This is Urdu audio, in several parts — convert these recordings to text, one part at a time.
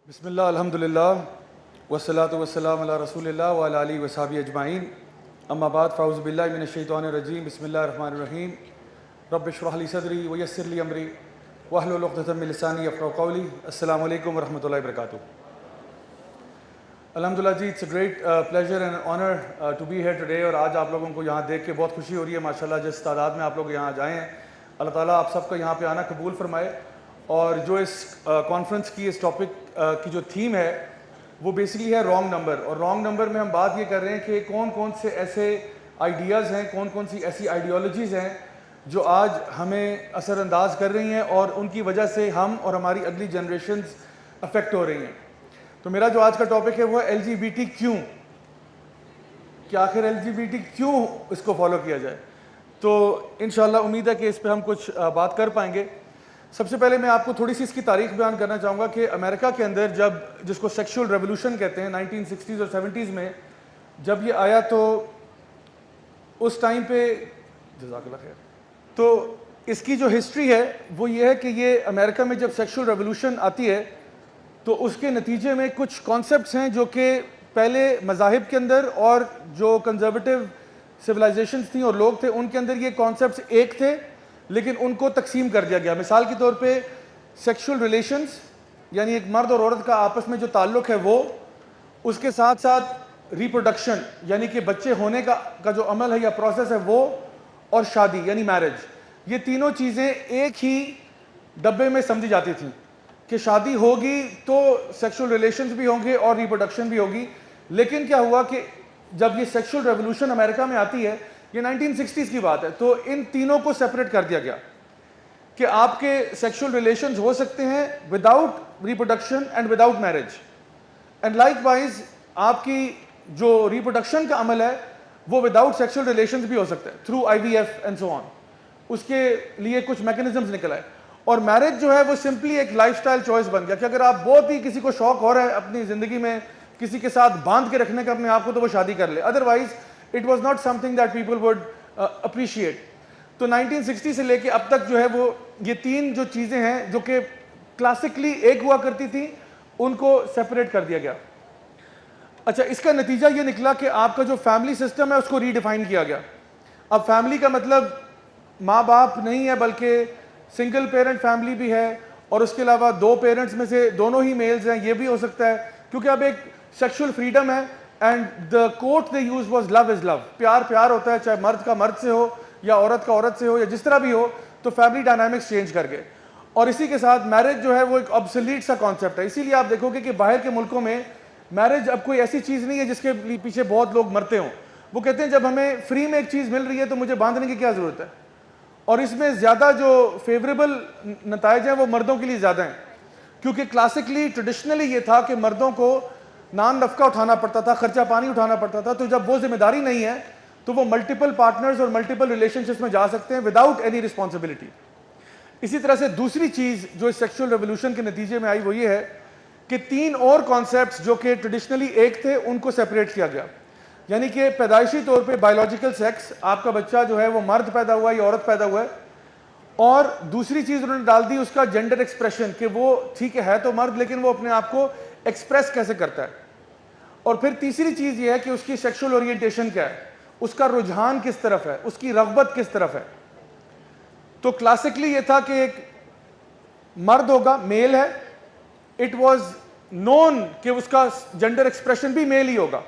بسم اللہ الحمد للہ والصلاۃ والسلام علی رسول اللہ وعلی آلہ وصحبہ اجمعین اما بعد فاعوذ باللہ من الشیطان الرجیم بسم اللہ الرحمن الرحیم رب اشرح لی صدری ویسر لی امری واحلل عقدۃ من لسانی یفقہوا قولی. السلام علیکم ورحمۃ اللہ وبرکاتہ. الحمدللہ جی، it's a great pleasure and honour to be here today. اور آج آپ لوگوں کو یہاں دیکھ کے بہت خوشی ہو رہی ہے ماشاءاللہ. جس تعداد میں آپ لوگ یہاں جائے ہیں، اللہ تعالیٰ آپ سب کا یہاں پہ آنا قبول فرمائے. اور جو اس کانفرنس کی اس ٹاپک کی جو تھیم ہے وہ بیسکلی ہے رانگ نمبر. اور رانگ نمبر میں ہم بات یہ کر رہے ہیں کہ کون کون سے ایسے آئیڈیاز ہیں، کون کون سی ایسی آئیڈیالوجیز ہیں جو آج ہمیں اثر انداز کر رہی ہیں اور ان کی وجہ سے ہم اور ہماری اگلی جنریشنز افیکٹ ہو رہی ہیں. تو میرا جو آج کا ٹاپک ہے وہ ہے LGBT کیوں، کہ آخر LGBT کیوں اس کو فالو کیا جائے. تو انشاءاللہ امید ہے کہ اس پہ ہم کچھ بات کر پائیں گے. سب سے پہلے میں آپ کو تھوڑی سی اس کی تاریخ بیان کرنا چاہوں گا کہ امریکہ کے اندر جب جس کو سیکشول ریولوشن کہتے ہیں 1960s اور 70s میں جب یہ آیا تو اس ٹائم پہ جزاک اللہ خیر، تو اس کی جو ہسٹری ہے وہ یہ ہے کہ یہ امریکہ میں جب سیکشول ریولوشن آتی ہے تو اس کے نتیجے میں کچھ کانسیپٹس ہیں جو کہ پہلے مذاہب کے اندر اور جو کنزرویٹو سویلائزیشنز تھیں اور لوگ تھے ان کے اندر یہ کانسیپٹس ایک تھے، لیکن ان کو تقسیم کر دیا گیا. مثال کے طور پہ سیکشول ریلیشنز یعنی ایک مرد اور عورت کا آپس میں جو تعلق ہے وہ، اس کے ساتھ ساتھ ریپروڈکشن یعنی کہ بچے ہونے کا جو عمل ہے یا پروسیس ہے وہ، اور شادی یعنی میرج. یہ تینوں چیزیں ایک ہی ڈبے میں سمجھی جاتی تھیں کہ شادی ہوگی تو سیکشول ریلیشنز بھی ہوں گے اور ریپروڈکشن بھی ہوگی. لیکن کیا ہوا کہ جب یہ سیکشول ریولوشن امریکہ میں آتی ہے، یہ 1960s کی بات ہے، تو ان تینوں کو سیپریٹ کر دیا گیا کہ آپ کے سیکشول ریلیشنز ہو سکتے ہیں without reproduction and without marriage. And like wise آپ کی جو ریپروڈکشن کا عمل ہے وہ وداؤٹ سیکشول ریلیشنز بھی ہو سکتا ہے تھرو IVF اینڈ سو آن. اس کے لیے کچھ میکینزمز نکل آئے. اور میرج جو ہے وہ سمپلی ایک لائف سٹائل چوائس بن گیا کہ اگر آپ بہت ہی کسی کو شوق ہو رہا ہے اپنی زندگی میں کسی کے ساتھ باندھ کے رکھنے کا اپنے آپ کو تو وہ شادی کر لے، otherwise it was not some thing that people would appreciate. تو 1960 سے لے کے اب تک جو ہے وہ یہ تین جو چیزیں ہیں جو کہ کلاسکلی ایک ہوا کرتی تھیں ان کو سیپریٹ کر دیا گیا. اچھا، اس کا نتیجہ یہ نکلا کہ آپ کا جو فیملی سسٹم ہے اس کو ریڈیفائن کیا گیا. اب فیملی کا مطلب ماں باپ نہیں ہے بلکہ سنگل پیرنٹ فیملی بھی ہے، اور اس کے علاوہ دو پیرنٹس میں سے دونوں ہی میلز ہیں یہ بھی ہو سکتا ہے، کیونکہ اب ایک سیکشول فریڈم ہے. And the quote they use was love is love. پیار پیار ہوتا ہے، چاہے مرد کا مرد سے ہو یا عورت کا عورت سے ہو یا جس طرح بھی ہو. تو فیملی ڈائنامکس چینج کر گئے. اور اسی کے ساتھ میرج جو ہے وہ ایک آبسلیٹ سا کانسیپٹ ہے. اسی لیے آپ دیکھو گے کہ باہر کے ملکوں میں میرج اب کوئی ایسی چیز نہیں ہے جس کے پیچھے بہت لوگ مرتے ہوں. وہ کہتے ہیں جب ہمیں فری میں ایک چیز مل رہی ہے تو مجھے باندھنے کی کیا ضرورت ہے. اور اس میں زیادہ جو فیوریبل نتائج ہیں وہ مردوں کے لیے زیادہ ہیں، کیونکہ کلاسکلی ٹریڈیشنلی یہ تھا کہ مردوں کو نان نفقہ اٹھانا پڑتا تھا، خرچہ پانی اٹھانا پڑتا تھا. تو جب وہ ذمہ داری نہیں ہے تو وہ ملٹیپل پارٹنرز اور ملٹیپل ریلیشن شپس میں جا سکتے ہیں وداؤٹ اینی رسپانسبلٹی. اسی طرح سے دوسری چیز جو اس سیکشول ریولوشن کے نتیجے میں آئی وہ یہ ہے کہ تین اور کانسیپٹس جو کہ ٹریڈیشنلی ایک تھے ان کو سیپریٹ کیا گیا. یعنی کہ پیدائشی طور پہ بایولوجیکل سیکس، آپ کا بچہ جو ہے وہ مرد پیدا ہوا یا عورت پیدا ہوا ہے. اور دوسری چیز انہوں نے ڈال دی اس کا جینڈر ایکسپریشن، کہ وہ ٹھیک ہے تو مرد لیکن وہ اپنے آپ کو ایکسپریس کیسے کرتا ہے. اور پھر تیسری چیز یہ ہے کہ اس کی سیکشول اورینٹیشن کیا ہے، اس کا رجحان کس طرف ہے، اس کی رغبت کس طرف ہے. تو کلاسکلی یہ تھا کہ ایک مرد ہوگا، میل ہے، اٹ واز نون کہ اس کا جینڈر ایکسپریشن بھی میل ہی ہوگا،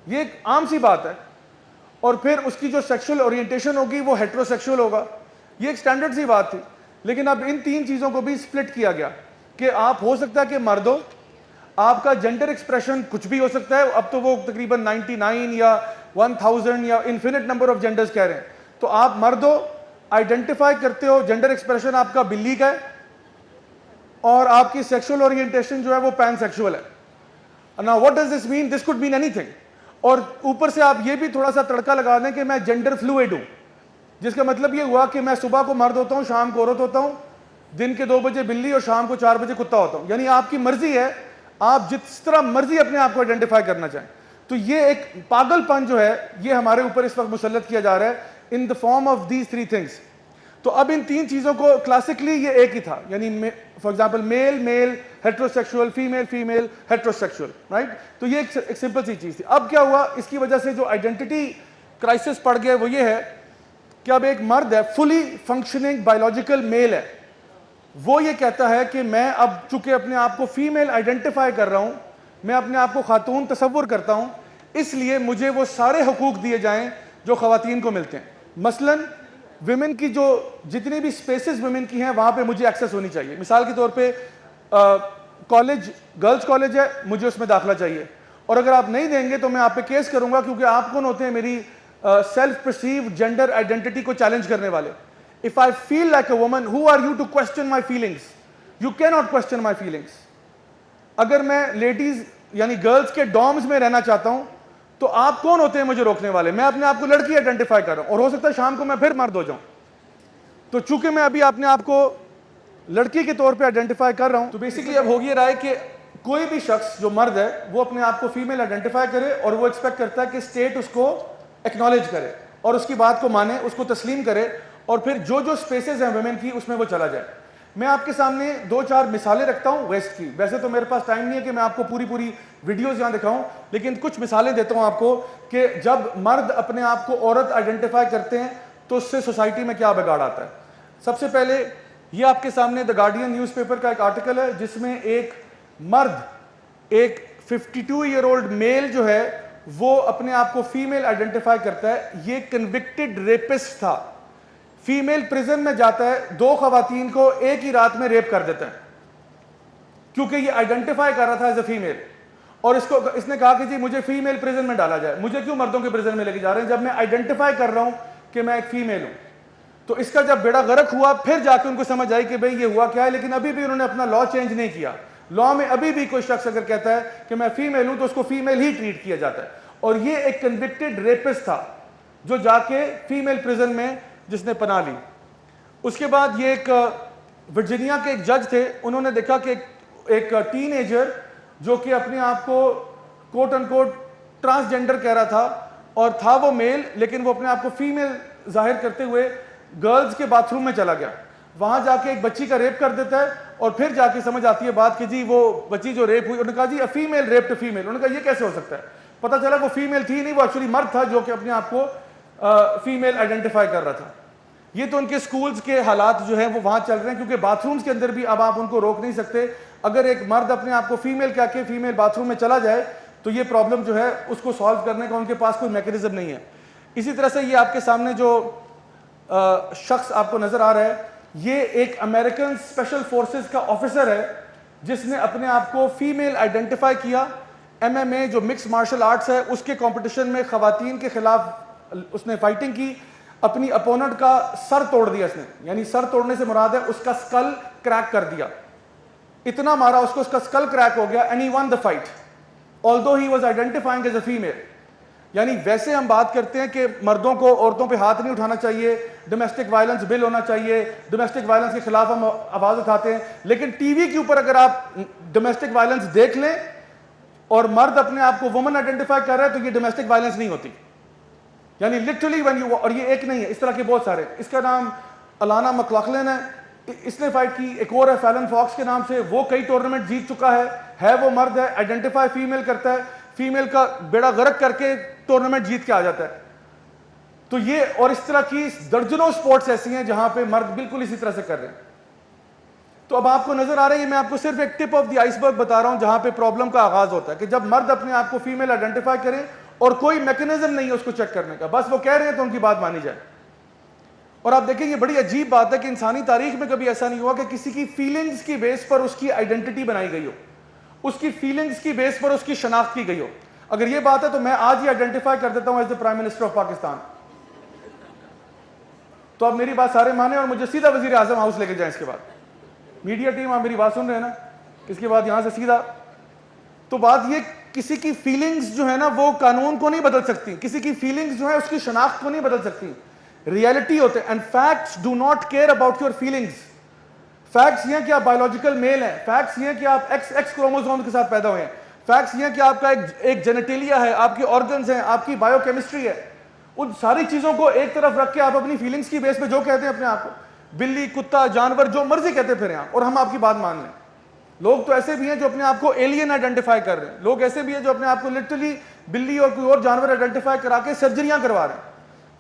یہ ایک عام سی بات ہے. اور پھر اس کی جو سیکشول اورینٹیشن ہوگی وہ ہیٹرو سیکشول ہوگا، یہ ایک سٹینڈرڈ سی بات تھی. لیکن اب ان تین چیزوں کو بھی سپلٹ کیا گیا کہ آپ ہو سکتا ہے کہ مرد ہو، آپ کا جینڈر ایکسپریشن کچھ بھی ہو سکتا ہے. اب تو وہ تقریباً 99 یا 1000 یا انفینٹ نمبر آف جینڈرز کہہ رہے ہیں. تو آپ مرد ہو، آئیڈینٹیفائی کرتے ہو، جینڈر ایکسپریشن آپ کا بلی کا ہے، اور آپ کی سیکشول اورینٹیشن جو ہے وہ پین سیکشول ہے. Now what does this mean? This could mean anything. اور اوپر سے آپ یہ بھی تھوڑا سا تڑکا لگا دیں کہ میں جینڈر فلوئڈ ہوں، جس کا مطلب یہ ہوا کہ میں صبح کو مرد ہوتا ہوں، شام کو عورت ہوتا ہوں، دن کے 2 بجے بلی اور شام کو 4 بجے کتا ہوتا ہوں. یعنی آپ کی مرضی ہے، آپ جس طرح مرضی اپنے آپ کو آئیڈینٹیفائی کرنا چاہیں. تو یہ ایک پاگل پن جو ہے یہ ہمارے اوپر اس وقت مسلط کیا جا رہا ہے in the form of these 3 things. تو اب ان تین چیزوں کو کلاسکلی یہ ایک ہی تھا, یعنی for example male male heterosexual, female female heterosexual, right. تو یہ ایک سمپل سی چیز تھی. اب کیا ہوا, اس کی وجہ سے جو آئیڈینٹی کرائسس پڑ گیا وہ یہ ہے کہ اب ایک مرد ہے, فلی فنکشننگ بایولوجیکل میل ہے, وہ یہ کہتا ہے کہ میں اب چونکہ اپنے آپ کو فیمیل آئیڈینٹیفائی کر رہا ہوں, میں اپنے آپ کو خاتون تصور کرتا ہوں, اس لیے مجھے وہ سارے حقوق دیے جائیں جو خواتین کو ملتے ہیں. مثلاً ویمن کی جو جتنی بھی سپیسز ویمن کی ہیں وہاں پہ مجھے ایکسیس ہونی چاہیے. مثال کے طور پہ کالج, گرلز کالج ہے, مجھے اس میں داخلہ چاہیے, اور اگر آپ نہیں دیں گے تو میں آپ پہ کیس کروں گا, کیونکہ آپ کون ہوتے ہیں میری سیلف پرسیو جینڈر آئیڈینٹی کو چیلنج کرنے والے. If I feel like a woman, who are you to question my feelings? You cannot question my feelings. اگر میں لیڈیز یعنی گرلز کے ڈومز میں رہنا چاہتا ہوں تو آپ کون ہوتے ہیں مجھے روکنے والے؟ میں اپنے آپ کو لڑکی آئیڈینٹیفائی کر رہا ہوں, اور ہو سکتا ہے شام کو میں پھر مرد ہو جاؤں. تو چونکہ میں ابھی اپنے آپ کو لڑکی کے طور پہ آئیڈینٹیفائی کر رہا ہوں, تو بیسیکلی اب ہوگی رائے کہ کوئی بھی شخص جو مرد ہے وہ اپنے آپ کو فیمیل آئیڈینٹیفائی کرے, اور وہ ایکسپیکٹ کرتا ہے کہ اسٹیٹ اس کو ایکنالج کرے اور اس کی بات کو مانے, اس کو تسلیم کرے, اور پھر جو جو سپیسز ہیں ویمن کی اس میں وہ چلا جائے. میں آپ کے سامنے 2-4 مثالیں رکھتا ہوں ویسٹ کی. ویسے تو میرے پاس ٹائم نہیں ہے کہ میں آپ کو پوری ویڈیوز یہاں دکھاؤں, لیکن کچھ مثالیں دیتا ہوں آپ کو کہ جب مرد اپنے آپ کو عورت آئیڈینٹیفائی کرتے ہیں تو اس سے سوسائٹی میں کیا بگاڑ آتا ہے. سب سے پہلے یہ آپ کے سامنے دا گارڈین نیوز پیپر کا ایک آرٹیکل ہے جس میں ایک مرد, ایک 52 ایئر اولڈ میل جو ہے وہ اپنے آپ کو فیمیل آئیڈینٹیفائی کرتا ہے. یہ کنوکٹڈ ریپسٹ تھا, فیمیل پریزن میں جاتا ہے, 2 خواتین کو ایک ہی رات میں ریپ کر دیتا ہے کیونکہ یہ آئیڈینٹیفائی کر رہا تھا ایز اے فیمیل, اور اس نے کہا کہ جی مجھے فیمیل پریزن میں ڈالا جائے, مجھے کیوں مردوں کے پریزن میں لے کے جا رہے ہیں جب میں آئیڈینٹیفائی کر رہا ہوں کہ میں ایک فیمیل ہوں. تو اس کا جب بیڑا غرق ہوا پھر جا کے ان کو سمجھ آئی کہ بھئی یہ ہوا کیا ہے, لیکن ابھی بھی انہوں نے اپنا لا چینج نہیں کیا. لا میں ابھی بھی کوئی شخص اگر کہتا ہے کہ میں فیمیل ہوں تو اس کو فیمیل ہی ٹریٹ کیا جاتا ہے. اور یہ ایک کنوکٹڈ ریپسٹ تھا جو جا کے فیمیل پریزن میں جس نے پناہ لی. اس کے بعد یہ ایک ورجینیا کے ایک جج تھے, انہوں نے دیکھا کہ ایک ٹین ایجر جو کہ اپنے آپ کو کوٹ ان کوٹ ٹرانسجینڈر کہہ رہا تھا, اور تھا وہ میل لیکن وہ اپنے آپ کو فیمیل ظاہر کرتے ہوئے گرلز کے باتھ روم میں چلا گیا, وہاں جا کے ایک بچی کا ریپ کر دیتا ہے, اور پھر جا کے سمجھ آتی ہے بات کہ جی وہ بچی جو ریپ ہوئی, انہوں نے کہا جی a female rape to female. انہوں نے کہا یہ کیسے ہو سکتا ہے, پتہ چلا وہ فیمیل تھی نہیں, وہ ایکچولی مرد تھا جو کہ اپنے آپ کو فیمیل آئیڈینٹیفائی کر رہا تھا. یہ تو ان کے سکولز کے حالات جو ہیں وہ وہاں چل رہے ہیں, کیونکہ باتھ رومز کے اندر بھی اب آپ ان کو روک نہیں سکتے. اگر ایک مرد اپنے آپ کو فیمیل کہہ کے فیمیل باتھ روم میں چلا جائے تو یہ پرابلم جو ہے اس کو سالو کرنے کا ان کے پاس کوئی میکینزم نہیں ہے. اسی طرح سے یہ آپ کے سامنے جو شخص آپ کو نظر آ رہا ہے یہ ایک امریکن اسپیشل فورسز کا آفیسر ہے جس نے اپنے آپ کو فیمیل آئیڈینٹیفائی کیا. MMA جو مکس مارشل آرٹس ہے اس کے کمپٹیشن میں خواتین کے خلاف اس نے فائٹنگ کی, اپنی اپوننٹ کا سر توڑ دیا اس نے, یعنی سر توڑنے سے مراد ہے اس کا سکل کریک کر دیا, اتنا مارا اس کو, اس کا سکل کریک ہو گیا, and he one the fight although he was identifying as a female. یعنی ویسے ہم بات کرتے ہیں کہ مردوں کو عورتوں پہ ہاتھ نہیں اٹھانا چاہیے, ڈومیسٹک وائلنس بل ہونا چاہیے, ڈومیسٹک وائلنس کے خلاف ہم آواز اٹھاتے ہیں, لیکن ٹی وی کے اوپر اگر آپ ڈومیسٹک وائلنس دیکھ لیں اور مرد اپنے آپ کو وومن آئیڈینٹیفائی کر رہا ہے تو یہ ڈومیسٹک وائلنس نہیں ہوتی. یعنی لٹرلی وین یو, اور یہ ایک نہیں ہے, اس طرح کے بہت سارے. اس کا نام الانا مکلاخلن ہے, اس نے فائٹ کی. ایک اور ہے فیلن فاکس کے نام سے, وہ کئی ٹورنامنٹ جیت چکا ہے وہ مرد ہے, آئیڈینٹیفائی فیمیل کرتا ہے, فیمیل کا بیڑا غرق کر کے ٹورنامنٹ جیت کے آ جاتا ہے. تو یہ اور اس طرح کی درجنوں سپورٹس ایسی ہیں جہاں پہ مرد بالکل اسی طرح سے کر رہے ہیں. تو اب آپ کو نظر آ رہا ہے, یہ میں آپ کو صرف ایک ٹپ آف دی آئس برگ بتا رہا ہوں جہاں پہ پرابلم کا آغاز ہوتا ہے کہ جب مرد اپنے آپ کو فیمیل آئیڈینٹیفائی کریں اور کوئی میکینزم نہیں ہے اس کو چیک کرنے کا, بس وہ کہہ رہے ہیں تو ان کی بات مانی جائے. اور آپ دیکھیں یہ بڑی عجیب بات ہے کہ انسانی تاریخ میں کبھی ایسا نہیں ہوا کہ کسی کی فیلنگز کی بیس پر اس کی آئیڈینٹی بنائی گئی ہو, اس کی فیلنگز کی بیس پر اس کی شناخت کی گئی ہو. اگر یہ بات ہے تو میں آج ہی آئیڈینٹیفائی کر دیتا ہوں as the prime minister of Pakistan. تو آپ میری بات سارے مانیں اور مجھے سیدھا وزیر اعظم ہاؤس لے کے جائیں. اس کے بعد میڈیا ٹیم آپ میری بات سن رہے ہیں نا, اس کے بعد یہاں سے سیدھا. تو بات یہ, کسی کی فیلنگز جو ہے نا وہ قانون کو نہیں بدل سکتی, کسی کی فیلنگز جو ہے اس کی شناخت کو نہیں بدل سکتی. ریئلٹی ہوتے ہیں, and facts do not care about your feelings. Facts یہ ہیں کہ آپ بایولوجیکل میل ہیں, فیکٹس یہ ہیں کہ آپ ایکس کروموزوم کے ساتھ پیدا ہوئے ہیں, فیکٹس یہ ہیں کہ آپ کا ایک جینیٹیلیا ہے, آپ کے آرگنز ہیں, آپ کی بایو کیمسٹری ہے. ان ساری چیزوں کو ایک طرف رکھ کے آپ اپنی فیلنگز کی بیس پہ جو کہتے ہیں اپنے آپ کو, بلی کتا جانور جو مرضی کہتے پھریں آپ اور ہم آپ کی بات مان لیں. لوگ تو ایسے بھی ہیں جو اپنے آپ کو ایلین آئیڈینٹیفائی کر رہے ہیں, لوگ ایسے بھی ہیں جو اپنے آپ کو لٹرلی بلی اور کوئی اور جانور آئیڈینٹیفائی کرا کے سرجریاں کروا رہے ہیں.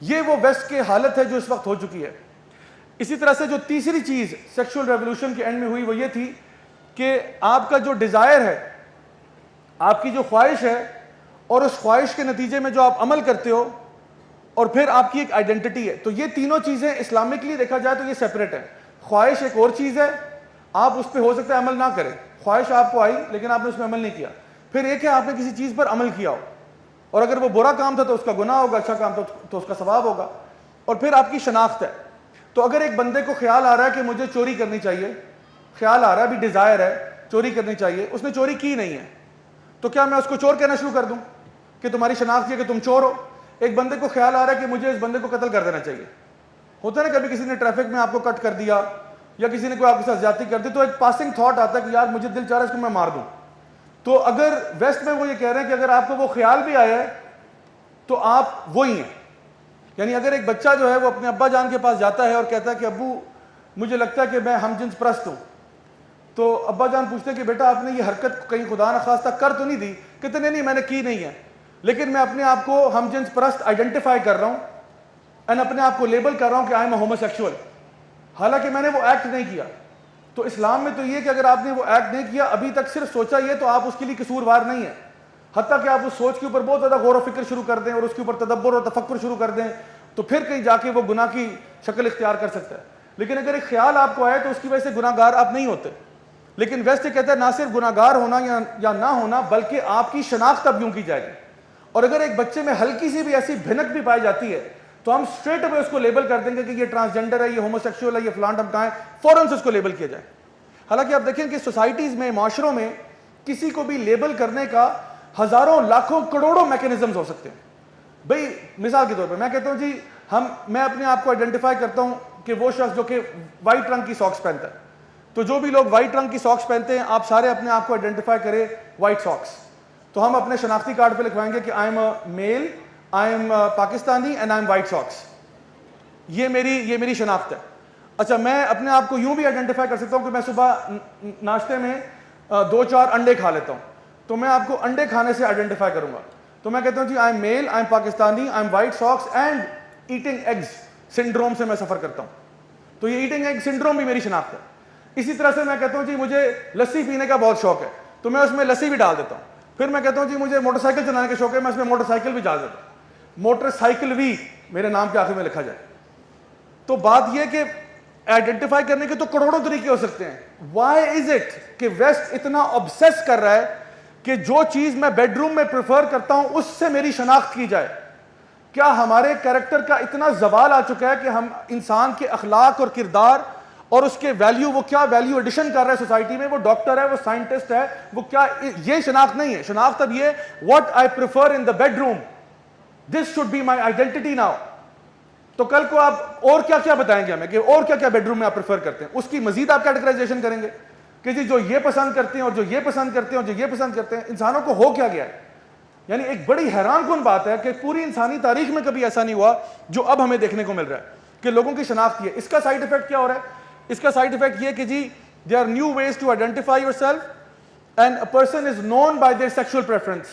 یہ وہ ویسٹ کی حالت ہے جو اس وقت ہو چکی ہے. اسی طرح سے جو تیسری چیز سیکشول ریولوشن کے اینڈ میں ہوئی وہ یہ تھی کہ آپ کا جو ڈیزائر ہے, آپ کی جو خواہش ہے, اور اس خواہش کے نتیجے میں جو آپ عمل کرتے ہو, اور پھر آپ کی ایک آئیڈینٹی ہے. تو یہ تینوں چیزیں اسلامکلی دیکھا جائے تو یہ سیپریٹ ہے. خواہش ایک اور چیز ہے, آپ اس پہ ہو سکتا ہے عمل نہ کریں, خواہش آپ کو آئی لیکن آپ نے اس پہ عمل نہیں کیا. پھر ایک ہے آپ نے کسی چیز پر عمل کیا ہو, اور اگر وہ برا کام تھا تو اس کا گناہ ہوگا, اچھا کام تھا تو اس کا ثواب ہوگا. اور پھر آپ کی شناخت ہے. تو اگر ایک بندے کو خیال آ رہا ہے کہ مجھے چوری کرنی چاہیے, خیال آ رہا ہے, بھی ڈیزائر ہے چوری کرنی چاہیے, اس نے چوری کی نہیں ہے, تو کیا میں اس کو چور کہنا شروع کر دوں کہ تمہاری شناخت یہ کہ تم چور ہو؟ ایک بندے کو خیال آ رہا ہے کہ مجھے اس بندے کو قتل کر دینا چاہیے. ہوتا ہے نا کبھی کسی نے ٹریفک میں آپ کو کٹ کر دیا یا کسی نے کوئی آپ کے ساتھ زیادتی کر دی, تو ایک پاسنگ تھاٹ آتا ہے کہ یار مجھے دل چاہ رہا ہے اس کو میں مار دوں. تو اگر ویسٹ میں وہ یہ کہہ رہے ہیں کہ اگر آپ کو وہ خیال بھی آیا ہے تو آپ وہی ہیں. یعنی اگر ایک بچہ جو ہے وہ اپنے ابا جان کے پاس جاتا ہے اور کہتا ہے کہ ابو مجھے لگتا ہے کہ میں ہم جنس پرست ہوں, تو ابا جان پوچھتے ہیں کہ بیٹا آپ نے یہ حرکت کہیں خدا نخواستہ کر تو نہیں دی؟ کہتے نہیں میں نے کی نہیں ہے, لیکن میں اپنے آپ کو ہم جنس پرست آئیڈینٹیفائی کر رہا ہوں اینڈ اپنے آپ کو لیبل کر رہا ہوں کہ I am a homo sexual, حالانکہ میں نے وہ ایکٹ نہیں کیا. تو اسلام میں تو یہ کہ اگر آپ نے وہ ایکٹ نہیں کیا, ابھی تک صرف سوچا یہ, تو آپ اس کے لیے قصوروار نہیں ہیں. حتیٰ کہ آپ اس سوچ کے اوپر بہت زیادہ غور و فکر شروع کر دیں اور اس کے اوپر تدبر اور تفکر شروع کر دیں, تو پھر کہیں جا کے وہ گناہ کی شکل اختیار کر سکتا ہے. لیکن اگر ایک خیال آپ کو آئے تو اس کی وجہ سے گناہ گار آپ نہیں ہوتے. لیکن ویسٹ کہتا ہے نہ صرف گناہ گار ہونا یا نہ ہونا, بلکہ آپ کی شناخت اب یوں کی جائے گی. اور اگر ایک بچے میں ہلکی سی بھی ایسی بھنک بھی پائی جاتی ہے تو ہم اسٹریٹ اوے اس کو لیبل کر دیں گے کہ یہ ٹرانسجینڈر ہے, یہ ہومو سیکشول ہے, یہ فلان ڈھمکا ہے, فوراً سے اس کو لیبل کیا جائے. حالانکہ آپ دیکھیں کہ سوسائٹیز میں, معاشروں میں کسی کو بھی لیبل کرنے کا ہزاروں لاکھوں کروڑوں میکینزمز ہو سکتے ہیں. بھئی مثال کے طور پر میں کہتا ہوں جی میں اپنے آپ کو آئیڈینٹیفائی کرتا ہوں کہ وہ شخص جو کہ وائٹ رنگ کی ساکس پہنتا ہے, تو جو بھی لوگ وائٹ رنگ کی ساکس پہنتے ہیں آپ سارے اپنے آپ کو آئیڈینٹیفائی کریں وائٹ ساکس, تو ہم اپنے شناختی کارڈ پہ لکھوائیں گے کہ I am a male, I am Pakistani and I am white socks. یہ میری شناخت ہے. اچھا میں اپنے آپ کو یوں بھی آئیڈینٹیفائی کر سکتا ہوں کہ میں صبح ناشتے میں 2-4 انڈے کھا لیتا ہوں, تو میں آپ کو انڈے کھانے سے آئیڈینٹیفائی کروں گا. تو میں کہتا ہوں جی I am male, I am Pakistani, I am white socks and eating eggs syndrome سے میں سفر کرتا ہوں. تو یہ ایٹنگ ایگ سنڈروم بھی میری شناخت ہے. اسی طرح سے میں کہتا ہوں جی مجھے لسی پینے کا بہت شوق ہے, تو میں اس میں لسی بھی ڈال دیتا ہوں. پھر میں کہتا ہوں جی مجھے موٹر سائیکل چلانے کا شوق ہے, میں اس میں موٹر سائیکل بھی ڈال دیتا ہوں, موٹر سائیکل بھی میرے نام کے آخر میں لکھا جائے. تو بات یہ کہ آئیڈینٹیفائی کرنے کے تو کروڑوں طریقے ہو سکتے ہیں. وائی از اٹ کہ ویسٹ اتنا obsess کر رہا ہے کہ جو چیز میں بیڈ روم میں پریفر کرتا ہوں اس سے میری شناخت کی جائے؟ کیا ہمارے کریکٹر کا اتنا زوال آ چکا ہے کہ ہم انسان کے اخلاق اور کردار اور اس کے ویلیو, وہ کیا ویلیو ایڈیشن کر رہا ہے سوسائٹی میں, وہ ڈاکٹر ہے, وہ سائنٹسٹ ہے, وہ کیا, یہ شناخت نہیں ہے. شناخت اب یہ what I prefer in the bedroom, this should be my identity now. تو کل کو آپ اور کیا کیا بتائیں گے ہمیں کہ اور کیا کیا بیڈ روم میں آپ پریفر کرتے ہیں, اس کی مزید آپ کیٹیگرائزیشن کریں گے کہ جی جو یہ پسند کرتے ہیں اور جو یہ پسند کرتے ہیں اور جو یہ پسند کرتے ہیں. انسانوں کو ہو کیا گیا ہے؟ یعنی ایک بڑی حیران کن بات ہے کہ پوری انسانی تاریخ میں کبھی ایسا نہیں ہوا جو اب ہمیں دیکھنے کو مل رہا ہے کہ لوگوں کی شناخت کی ہے. اس کا سائیڈ افیکٹ کیا ہو رہا ہے؟ اس کا سائیڈ افیکٹ یہ کہ جی there are new ways to identify your self and a person is known by their sexual preference,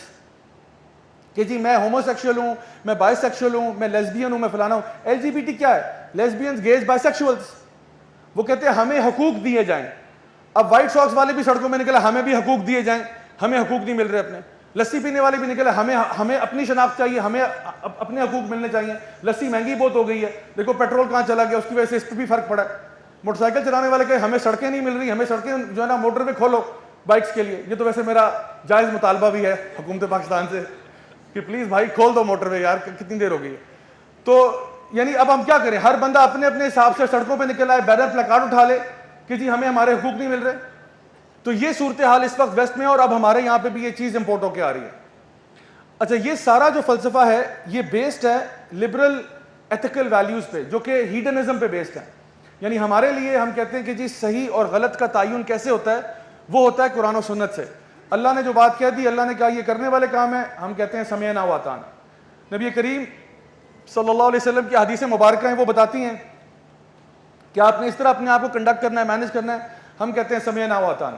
کہ جی میں ہومو سیکشول ہوں, میں بائی سیکشول ہوں, میں لیسبین ہوں, میں فلانا ہوں. LGBT کیا ہے؟ لیسبینز, گیز, بائی سیکشولز. وہ کہتے ہیں ہمیں حقوق دیے جائیں. اب وائٹ ساکس والے بھی سڑکوں میں نکلے ہمیں بھی حقوق دیے جائیں, ہمیں حقوق نہیں مل رہے اپنے. لسی پینے والے بھی نکلے ہمیں اپنی شناخت چاہیے, ہمیں اپنے حقوق ملنے چاہیے. لسی مہنگی بہت ہو گئی ہے, دیکھو پیٹرول کہاں چلا گیا, اس کی وجہ سے اس پہ بھی فرق پڑا ہے. موٹر سائیکل چلانے والے کہ ہمیں سڑکیں نہیں مل رہی, ہمیں سڑکیں جو ہے نا موٹر وے کھولو بائکس کے لیے. یہ تو ویسے میرا جائز مطالبہ بھی ہے حکومت پاکستان سے کہ پلیز بھائی کھول دو موٹر وے یار, کتنی دیر ہو گئی ہے. تو یعنی اب ہم کیا کریں, ہر بندہ اپنے اپنے حساب سے سڑکوں پہ نکل آئے, بینر پلیکارڈ اٹھا لے کہ جی ہمیں ہمارے حقوق نہیں مل رہے. تو یہ صورتحال اس وقت ویسٹ میں, اور اب ہمارے یہاں پہ بھی یہ چیز امپورٹ ہو کے آ رہی ہے. اچھا یہ سارا جو فلسفہ ہے یہ بیسڈ ہے لبرل ایتھیکل ویلیوز پہ, جو کہ ہیڈنزم پہ بیسڈ ہے. یعنی ہمارے لیے ہم کہتے ہیں کہ جی صحیح اور غلط کا تعین کیسے ہوتا ہے, وہ ہوتا ہے قرآن و سنت سے. اللہ نے جو بات کہہ دی, اللہ نے کہا یہ کرنے والے کام ہے, ہم کہتے ہیں سمعنا و اطعنا. نبی کریم صلی اللہ علیہ وسلم کی حدیث مبارکہ ہیں, وہ بتاتی ہیں کہ آپ نے اس طرح اپنے آپ کو کنڈکٹ کرنا ہے, مینج کرنا ہے. ہم کہتے ہیں سمعنا واطعنا.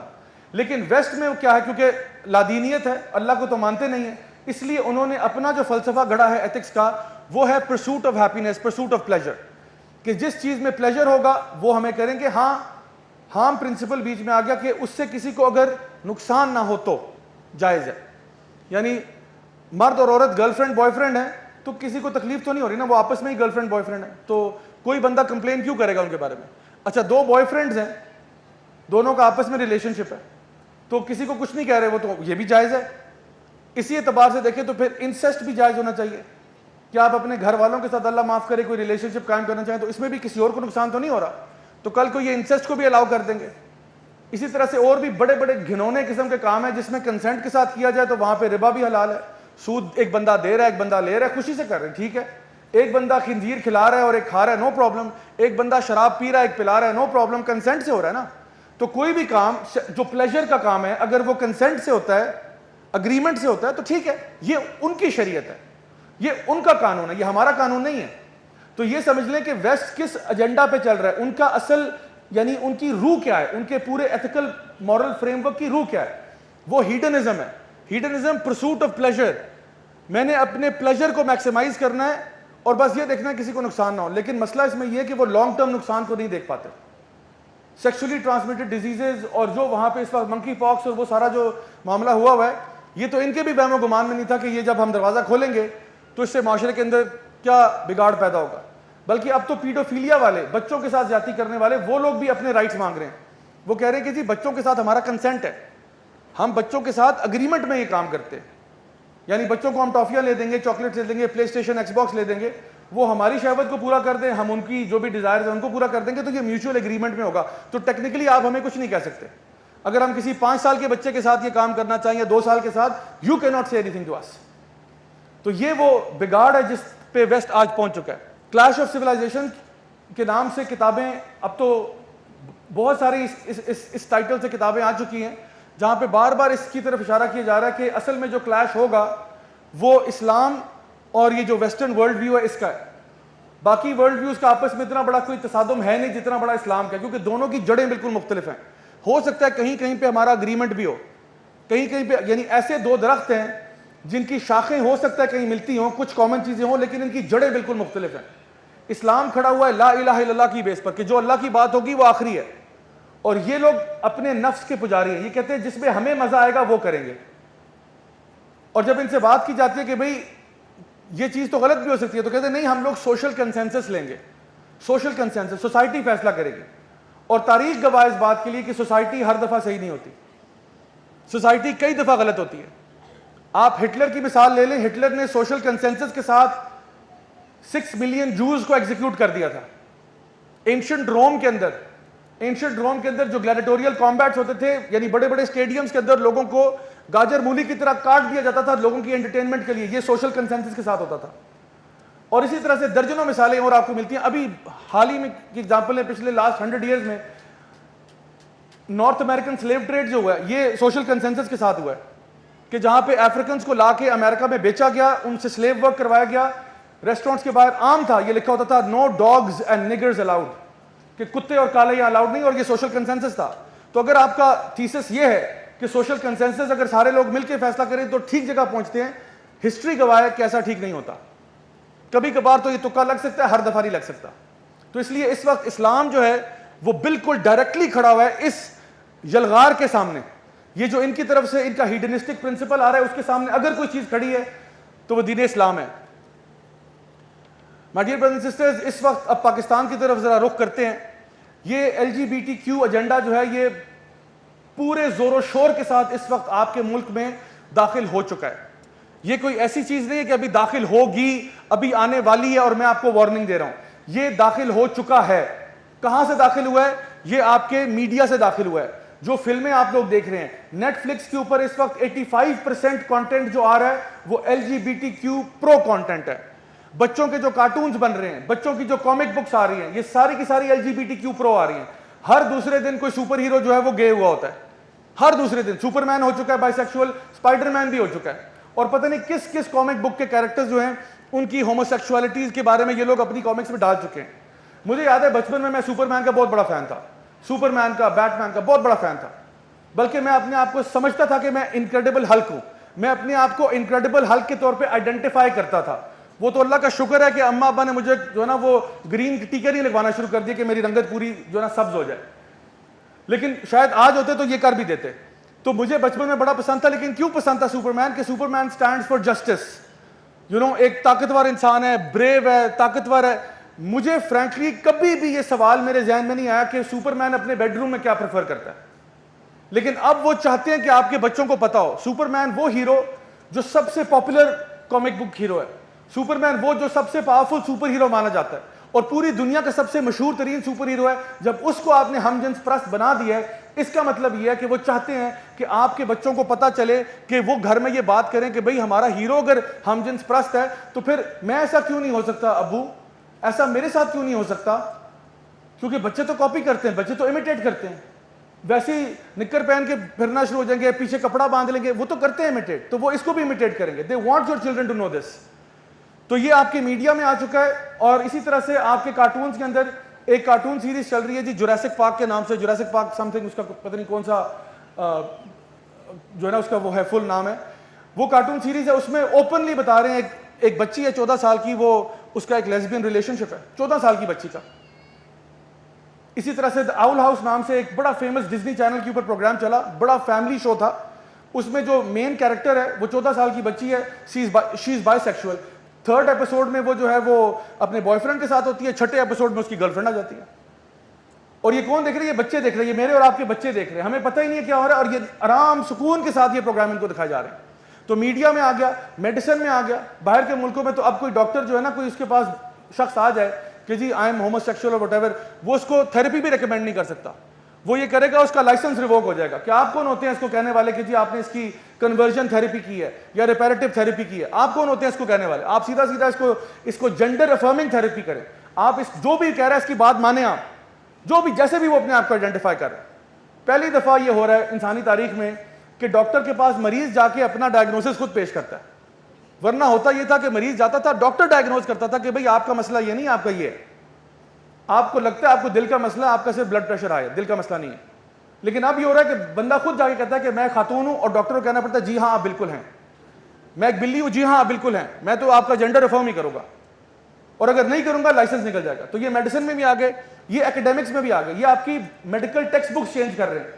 لیکن ویسٹ میں کیا ہے, کیونکہ لادینیت ہے, اللہ کو تو مانتے نہیں ہیں, اس لیے انہوں نے اپنا جو فلسفہ گڑھا ہے ایتھکس کا, وہ ہے pursuit of happiness, pursuit of pleasure, کہ جس چیز میں پلیجر ہوگا وہ ہمیں کریں گے. ہاں ہارم پرنسپل بیچ میں آ گیا کہ اس سے کسی کو اگر نقصان نہ ہو تو جائز ہے. یعنی مرد اور عورت گرل فرینڈ بوائے فرینڈ ہیں تو کسی کو تکلیف تو نہیں ہو رہی نا, وہ آپس میں ہی گرل فرینڈ بوائے فرینڈ ہیں, تو کوئی بندہ کمپلین کیوں کرے گا ان کے بارے میں. اچھا 2 بوائے فرینڈز ہیں, دونوں کا آپس میں ریلیشن شپ ہے, تو کسی کو کچھ نہیں کہہ رہے وہ, تو یہ بھی جائز ہے. اسی اعتبار سے دیکھیں تو پھر انسیسٹ بھی جائز ہونا چاہیے کہ آپ اپنے گھر والوں کے ساتھ اللہ معاف کرے کوئی ریلیشن شپ قائم کرنا چاہیں تو اس میں بھی کسی اور کو نقصان تو نہیں ہو رہا, تو کل کو یہ انسیسٹ کو بھی الاؤ کر دیں گے. اسی طرح سے اور بھی بڑے بڑے گھنونے قسم کے کام ہیں جس میں کنسنٹ کے ساتھ کیا جائے تو وہاں پہ ربا بھی حلال ہے. سود ایک بندہ دے رہا ہے, ایک بندہ لے رہا ہے, خوشی سے کر رہے ہیں, ٹھیک ہے. ایک بندہ خنزیر کھلا رہا ہے اور ایک کھا رہا ہے, نو پرابلم. ایک بندہ شراب پی رہا ہے, ایک پلا رہا ہے, نو پرابلم, کنسنٹ سے ہو رہا ہے نا. تو کوئی بھی کام جو پلیجر کا کام ہے اگر وہ کنسنٹ سے ہوتا ہے, اگریمنٹ سے ہوتا ہے, تو ٹھیک ہے, یہ ان کی شریعت ہے, یہ ان کا قانون ہے, یہ ہمارا قانون نہیں ہے. تو یہ سمجھ لیں کہ ویسٹ کس ایجنڈا پہ چل رہا ہے, ان کا اصل یعنی ان کی روح کیا ہے, ان کے پورے ایتھیکل مورل فریم ورک کی روح کیا ہے, وہ ہیڈنزم ہے. ہیڈنزم پرسوٹ آف پلیجر, میں نے اپنے پلیجر کو میکسیمائز کرنا ہے اور بس یہ دیکھنا ہے کسی کو نقصان نہ ہو. لیکن مسئلہ اس میں یہ ہے کہ وہ لانگ ٹرم نقصان کو نہیں دیکھ پاتے. سیکشولی ٹرانسمیٹڈ ڈیزیزز اور جو وہاں پہ اس وقت منکی پاکس اور وہ سارا جو معاملہ ہوا ہے, یہ تو ان کے بھی وہم و گمان میں نہیں تھا کہ یہ جب ہم دروازہ کھولیں گے تو اس سے معاشرے کے اندر کیا بگاڑ پیدا ہوگا. بلکہ اب تو پیڈوفیلیا والے, بچوں کے ساتھ زیادتی کرنے والے, وہ لوگ بھی اپنے رائٹس مانگ رہے ہیں. وہ کہہ رہے ہیں کہ جی بچوں کے ساتھ ہمارا کنسنٹ ہے, ہم بچوں کے ساتھ اگریمنٹ میں یہ کام کرتے ہیں. یعنی بچوں کو ہم ٹافیاں لے دیں گے, چاکلیٹ لے دیں گے, پلے اسٹیشن, ایکس باکس لے دیں گے, وہ ہماری شہوت کو پورا کر دیں, ہم ان کی جو بھی ڈیزائرز ہیں ان کو پورا کر دیں گے, تو یہ میوچول ایگریمنٹ میں ہوگا. تو ٹیکنیکلی آپ ہمیں کچھ نہیں کہہ سکتے. اگر ہم کسی 5 سال کے بچے کے ساتھ یہ کام کرنا چاہیں یا 2 سال کے ساتھ, یو کی ناٹ سے اینی تھنگ ٹو اس. تو یہ وہ بگاڑ ہے جس پہ ویسٹ آج پہنچ چکا ہے. کلیش آف سویلائزیشن کے نام سے کتابیں, اب تو بہت ساری اس ٹائٹل سے کتابیں آ چکی ہیں جہاں پہ بار بار اس کی طرف اشارہ کیا جا رہا ہے کہ اصل میں جو کلیش ہوگا وہ اسلام اور یہ جو ویسٹرن ورلڈ ویو ہے اس کا ہے. باقی ورلڈ ویوز کا آپس میں اتنا بڑا کوئی تصادم ہے نہیں جتنا بڑا اسلام کا, کیونکہ دونوں کی جڑیں بالکل مختلف ہیں. ہو سکتا ہے کہیں کہیں پہ ہمارا اگریمنٹ بھی ہو, کہیں کہیں پہ, یعنی ایسے 2 درخت ہیں جن کی شاخیں ہو سکتا ہے کہیں ملتی ہوں, کچھ کامن چیزیں ہوں, لیکن ان کی جڑیں بالکل مختلف ہیں. اسلام کھڑا ہوا ہے لا الہ الا اللہ کی بیس پر کہ جو اللہ کی بات ہوگی وہ آخری ہے, اور یہ لوگ اپنے نفس کے پجاری ہیں. یہ کہتے ہیں جس میں ہمیں مزہ آئے گا وہ کریں گے. اور جب ان سے بات کی جاتی ہے کہ بھئی یہ چیز تو غلط بھی ہو سکتی ہے, تو کہتے ہیں نہیں ہم لوگ سوشل کنسنسس لیں گے. سوشل کنسنسس, سوسائٹی فیصلہ کرے گی. اور تاریخ گواہ اس بات کے لیے کہ سوسائٹی ہر دفعہ صحیح نہیں ہوتی, سوسائٹی کئی دفعہ غلط ہوتی ہے. آپ ہٹلر کی مثال لے لیں, ہٹلر نے سوشل کنسنسس کے ساتھ 6 ملین جوز کو ایگزیکیوٹ کر دیا تھا. اینشنٹ روم کے اندر جو گلیڈیٹوریل کامبیٹس ہوتے تھے, یعنی بڑے بڑے اسٹیڈیمز کے اندر لوگوں کو گاجر مولی کی طرح کاٹ دیا جاتا تھا لوگوں کی انٹرٹینمنٹ کے لیے, یہ سوشل کنسنسس کے ساتھ ہوتا تھا. اور اسی طرح سے درجنوں مثالیں اور آپ کو ملتی ہیں. ابھی حال ہی میں کی ایگزامپل ہے, پچھلے لاسٹ 100 ایئرز میں نارتھ امریکن سلیو ٹریڈ جو ہوا ہے یہ سوشل کنسنسس کے ساتھ ہوا ہے, کہ جہاں پہ افریکنز کو لا کے امریکہ میں بیچا گیا, ان سے سلیو ورک کروایا گیا. ریسٹورینٹس کے باہر عام تھا, یہ لکھا ہوتا تھا نو ڈاگز اینڈ نگرز الاؤڈ, کہ کتے اور کالے یہاں الاؤڈ نہیں, اور یہ سوشل کنسنسس تھا. تو اگر آپ کا تھیسس یہ ہے کہ سوشل کنسنسس اگر سارے لوگ مل کے فیصلہ کریں تو ٹھیک جگہ پہنچتے ہیں, ہسٹری گواہ ہے کہ ایسا ٹھیک نہیں ہوتا. کبھی کبھار تو یہ تکا لگ سکتا ہے, ہر دفعہ نہیں لگ سکتا. تو اس لیے اس وقت اسلام جو ہے وہ بالکل ڈائریکٹلی کھڑا ہوا ہے اس یلغار کے سامنے. یہ جو ان کی طرف سے ان کا ہیڈنسٹک پرنسپل آ رہا ہے اس کے سامنے اگر کوئی چیز کھڑی ہے تو وہ دین اسلام ہے. My dear brothers and sisters, اس وقت اب پاکستان کی طرف ذرا رخ کرتے ہیں. یہ LGBTQ ایجنڈا جو ہے یہ پورے زور و شور کے ساتھ اس وقت آپ کے ملک میں داخل ہو چکا ہے. یہ کوئی ایسی چیز نہیں ہے کہ ابھی داخل ہوگی, ابھی آنے والی ہے اور میں آپ کو وارننگ دے رہا ہوں. یہ داخل ہو چکا ہے. کہاں سے داخل ہوا ہے؟ یہ آپ کے میڈیا سے داخل ہوا ہے. جو فلمیں آپ لوگ دیکھ رہے ہیں نیٹ فلکس کے اوپر اس وقت 85% کانٹینٹ جو آ رہا ہے وہ LGBTQ پرو کانٹینٹ ہے. بچوں کے جو کارٹونز بن رہے ہیں, بچوں کی جو کامک بکس آ رہی ہیں, یہ ساری کی ساری LGBTQ پرو آ رہی ہیں. ہر دوسرے دن کوئی سپر ہیرو جو ہے وہ گے ہوا ہوتا ہے. ہر دوسرے دن سپر مین ہو چکا ہے بائی سیکشول, اسپائڈر مین بھی ہو چکا ہے, اور پتہ نہیں کس کس کامک بک کے کیریکٹرز جو ہیں ان کی ہومو سیکشوالٹیز کے بارے میں یہ لوگ اپنی کامکس میں ڈال چکے ہیں. مجھے یاد ہے بچپن میں سپر مین کا بہت بڑا فین تھا, سپر مین کا, بیٹ مین کا بہت بڑا فین تھا, بلکہ میں اپنے آپ کو سمجھتا تھا کہ میں انکریڈیبل ہلک ہوں. میں اپنے آپ کو انکریڈیبل ہلک کے طور پہ آئیڈینٹیفائی کرتا تھا. وہ تو اللہ کا شکر ہے کہ اماں ابا نے مجھے جو ہے نا وہ گرین ٹیکے نہیں لگوانا شروع کر دیا کہ میری رنگت پوری جو ہے نا سبز ہو جائے, لیکن شاید آج ہوتے تو یہ کر بھی دیتے. تو مجھے بچپن میں بڑا پسند تھا. لیکن کیوں پسند تھا سپر مین؟ کہ super main stand for justice. ایک طاقتور انسان ہے, بریو ہے, طاقتور ہے. مجھے فرینکلی کبھی بھی یہ سوال میرے ذہن میں نہیں آیا کہ سپر مین اپنے بیڈ روم میں کیا پریفر کرتا ہے. لیکن اب وہ چاہتے ہیں کہ آپ کے بچوں کو پتا ہو سپر مین وہ ہیرو جو سب سے پاپولر کامک بک ہیرو ہے, سپر مین وہ جو سب سے پاورفل سپر ہیرو مانا جاتا ہے اور پوری دنیا کا سب سے مشہور ترین سپر ہیرو ہے. جب اس کو آپ نے ہم جنس پرست بنا دیا ہے, اس کا مطلب یہ ہے کہ وہ چاہتے ہیں کہ آپ کے بچوں کو پتا چلے کہ وہ گھر میں یہ بات کریں کہ بھئی ہمارا ہیرو اگر ہم جنس پرست ہے تو پھر میں ایسا کیوں نہیں ہو سکتا ابو, ایسا میرے ساتھ کیوں نہیں ہو سکتا؟ کیونکہ بچے تو کاپی کرتے ہیں, بچے تو امیٹیٹ کرتے ہیں. ویسے ہی نکر پہن کے پھرنا شروع ہو جائیں گے, پیچھے کپڑا باندھ لیں گے, وہ تو کرتے ہیں امیٹیٹ, تو وہ اس کو بھی امیٹیٹ کریں گے. They want your children to know this. تو یہ آپ کے میڈیا میں آ چکا ہے. اور اسی طرح سے آپ کے کارٹونز کے اندر ایک کارٹون سیریز چل رہی ہے جی جوراسک پارک کے نام سے, جوراسک پارک سم تھنگ, اس کا پتہ نہیں کون سا جو ہے نا اس کا وہ ہے فل نام ہے. وہ کارٹون سیریز ہے, اس میں اوپنلی بتا رہے ہیں ایک بچی ہے 14 سال کی, وہ اس کا ایک لیزبین ریلیشن شپ ہے 14 سال کی بچی کا. اسی طرح سے آؤل ہاؤس نام سے ایک بڑا فیمس ڈزنی چینل کے اوپر پروگرام چلا, بڑا فیملی شو تھا. اس میں جو مین کیریکٹر ہے وہ 14 سال کی بچی ہے, شی از بائی سیکشول. 3rd ایپیسوڈ میں وہ جو ہے وہ اپنے بوائے فرینڈ کے ساتھ ہوتی ہے, 6ٹھے ایپیسوڈ میں اس کی گرل فرینڈ آ جاتی ہے. اور یہ کون دیکھ رہے ہیں؟ یہ بچے دیکھ رہے ہیں, یہ میرے اور آپ کے بچے دیکھ رہے ہیں. ہمیں پتہ ہی نہیں ہے کیا ہو رہا ہے, اور یہ آرام سکون کے ساتھ یہ پروگرام ان کو دکھائے جا رہے ہیں. تو میڈیا میں آ گیا, میڈیسن میں آ گیا, باہر کے ملکوں میں تو اب کوئی ڈاکٹر جو ہے نا, کوئی اس کے پاس شخص آ جائے کہ جی آئی ایم ہومو سیکشول اور وٹ ایور, وہ اس کو تھیراپی بھی ریکمینڈ نہیں کر سکتا. وہ یہ کرے گا اس کا لائسنس ریووک ہو جائے گا. کہ آپ کون ہوتے ہیں اس کو کہنے والے کہ جی آپ نے اس کی کنورژن تھیراپی کی ہے یا ریپیریٹیو تھیراپی کی ہے؟ آپ کون ہوتے ہیں اس کو کہنے والے؟ آپ سیدھا سیدھا اس کو جینڈر افرمنگ تھیراپی کریں. آپ اس جو بھی کہہ رہا ہے اس کی بات مانیں, آپ جو بھی جیسے بھی وہ اپنے آپ کو آئیڈینٹیفائی کر رہے ہیں. پہلی دفعہ یہ ہو رہا ہے انسانی تاریخ میں کہ ڈاکٹر کے پاس مریض جا کے اپنا ڈائگنوسس خود پیش کرتا ہے. ورنہ ہوتا یہ تھا کہ مریض جاتا تھا, ڈاکٹر ڈائگنوز کرتا تھا کہ بھئی آپ کا مسئلہ یہ نہیں, آپ کا یہ ہے. آپ کو لگتا ہے آپ کو دل کا مسئلہ, آپ کا صرف بلڈ پریشر آیا, دل کا مسئلہ نہیں ہے. لیکن اب یہ ہو رہا ہے کہ بندہ خود جا کے کہتا ہے کہ میں خاتون ہوں, اور ڈاکٹر کو کہنا پڑتا ہے جی ہاں آپ بالکل ہیں. میں ایک بلی ہوں, جی ہاں آپ بالکل ہیں, میں تو آپ کا جینڈر افرم ہی کروں گا, اور اگر نہیں کروں گا لائسنس نکل جائے گا. تو یہ میڈیسن میں بھی آ گئے, یہ ایکیڈیمکس میں بھی آ گئے. یہ آپ کی میڈیکل ٹیکسٹ بکس چینج کر رہے ہیں,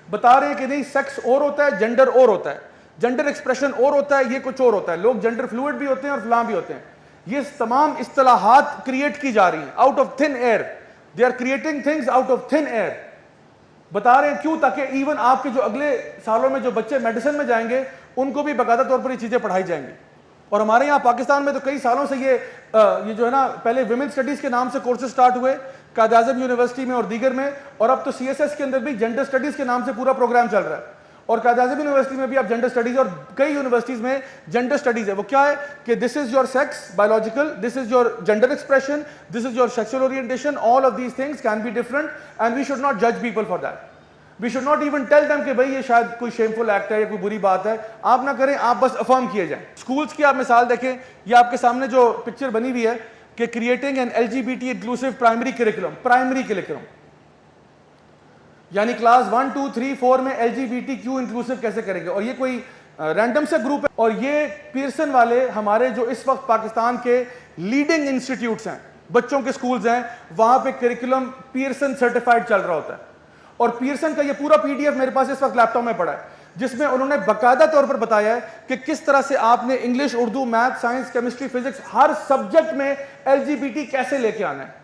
بتا رہے ہیں کہ نہیں سیکس اور ہوتا ہے, جینڈر اور ہوتا ہے, جینڈر ایکسپریشن اور ہوتا ہے, یہ کچھ اور ہوتا ہے. لوگ جینڈر فلوئڈ بھی ہوتے ہیں اور فلاں بھی ہوتے ہیں. یہ تمام اصطلاحات کریٹ کی جا رہی ہیں out of thin air. They are creating things out of thin air. بتا رہے ہیں کیوں؟ تاکہ ایون آپ کے جو اگلے سالوں میں جو بچے میڈیسن میں جائیں گے ان کو بھی باقاعدہ طور پر یہ چیزیں پڑھائی جائیں گی. اور ہمارے یہاں پاکستان میں تو کئی سالوں سے یہ جو ہے نا, پہلے ویمن اسٹڈیز کے نام سے کورسز سٹارٹ ہوئے قائد اعظم یونیورسٹی میں اور دیگر میں, اور اب تو سی ایس ایس کے اندر بھی جینڈر اسٹڈیز کے نام سے پورا پروگرام چل رہا ہے. اور قائد اعظم یونیورسٹی میں بھی اب جینڈر اسٹڈیز, اور کئی یونیورسٹیز میں جینڈر اسٹڈیز ہے. وہ کیا ہے کہ this is your sex biological, this is your gender expression, this is your sexual orientation, all of these things can be different and we should not جج people for that. We should not even tell them کہ بھائی یہ شاید کوئی شیمفل ایکٹ ہے یا کوئی بری بات ہے. آپ نہ کریں, آپ بس افرم کیے جائیں. اسکولس کی آپ مثال دیکھیں, یہ آپ کے سامنے جو پکچر بنی ہوئی ہے کہ creating an LGBT inclusive primary curriculum, یعنی کلاس 1 2 3 4 میں LGBTQ انکلوسیو کیسے کریں گے. اور یہ کوئی رینڈم سے گروپ ہے, اور یہ پیئرسن والے ہمارے جو اس وقت پاکستان کے لیڈنگ انسٹیٹیوٹس ہیں, بچوں کے سکولز ہیں, وہاں پہ کریکولم پیئرسن سرٹیفائڈ چل رہا ہوتا ہے. اور پیئرسن کا یہ پورا PDF میرے پاس اس وقت لیپ ٹاپ میں پڑا ہے, جس میں انہوں نے باقاعدہ طور پر بتایا ہے کہ کس طرح سے آپ نے English, Urdu, math, science, chemistry, physics, ہر سبجیکٹ میں LGBT کیسے لے کے آنا ہے.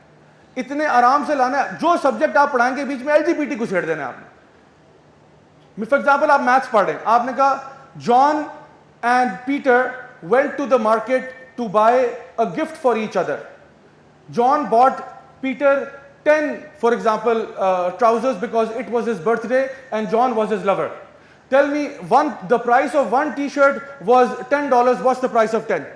اتنے آرام سے لانا ہے. جو سبجیکٹ آپ پڑھائیں گے بیچ میں LGBT کو چھیڑ دینا ہے آپ نے. فار ایگزامپل آپ میتھس پڑھ رہے ہیں, آپ نے کہا John and Peter went to the market to buy a gift for each other. John bought Peter 10, for example, trousers because it was his birthday and John was his lover. Tell me, the price of one t-shirt was $10. What's the price of 10?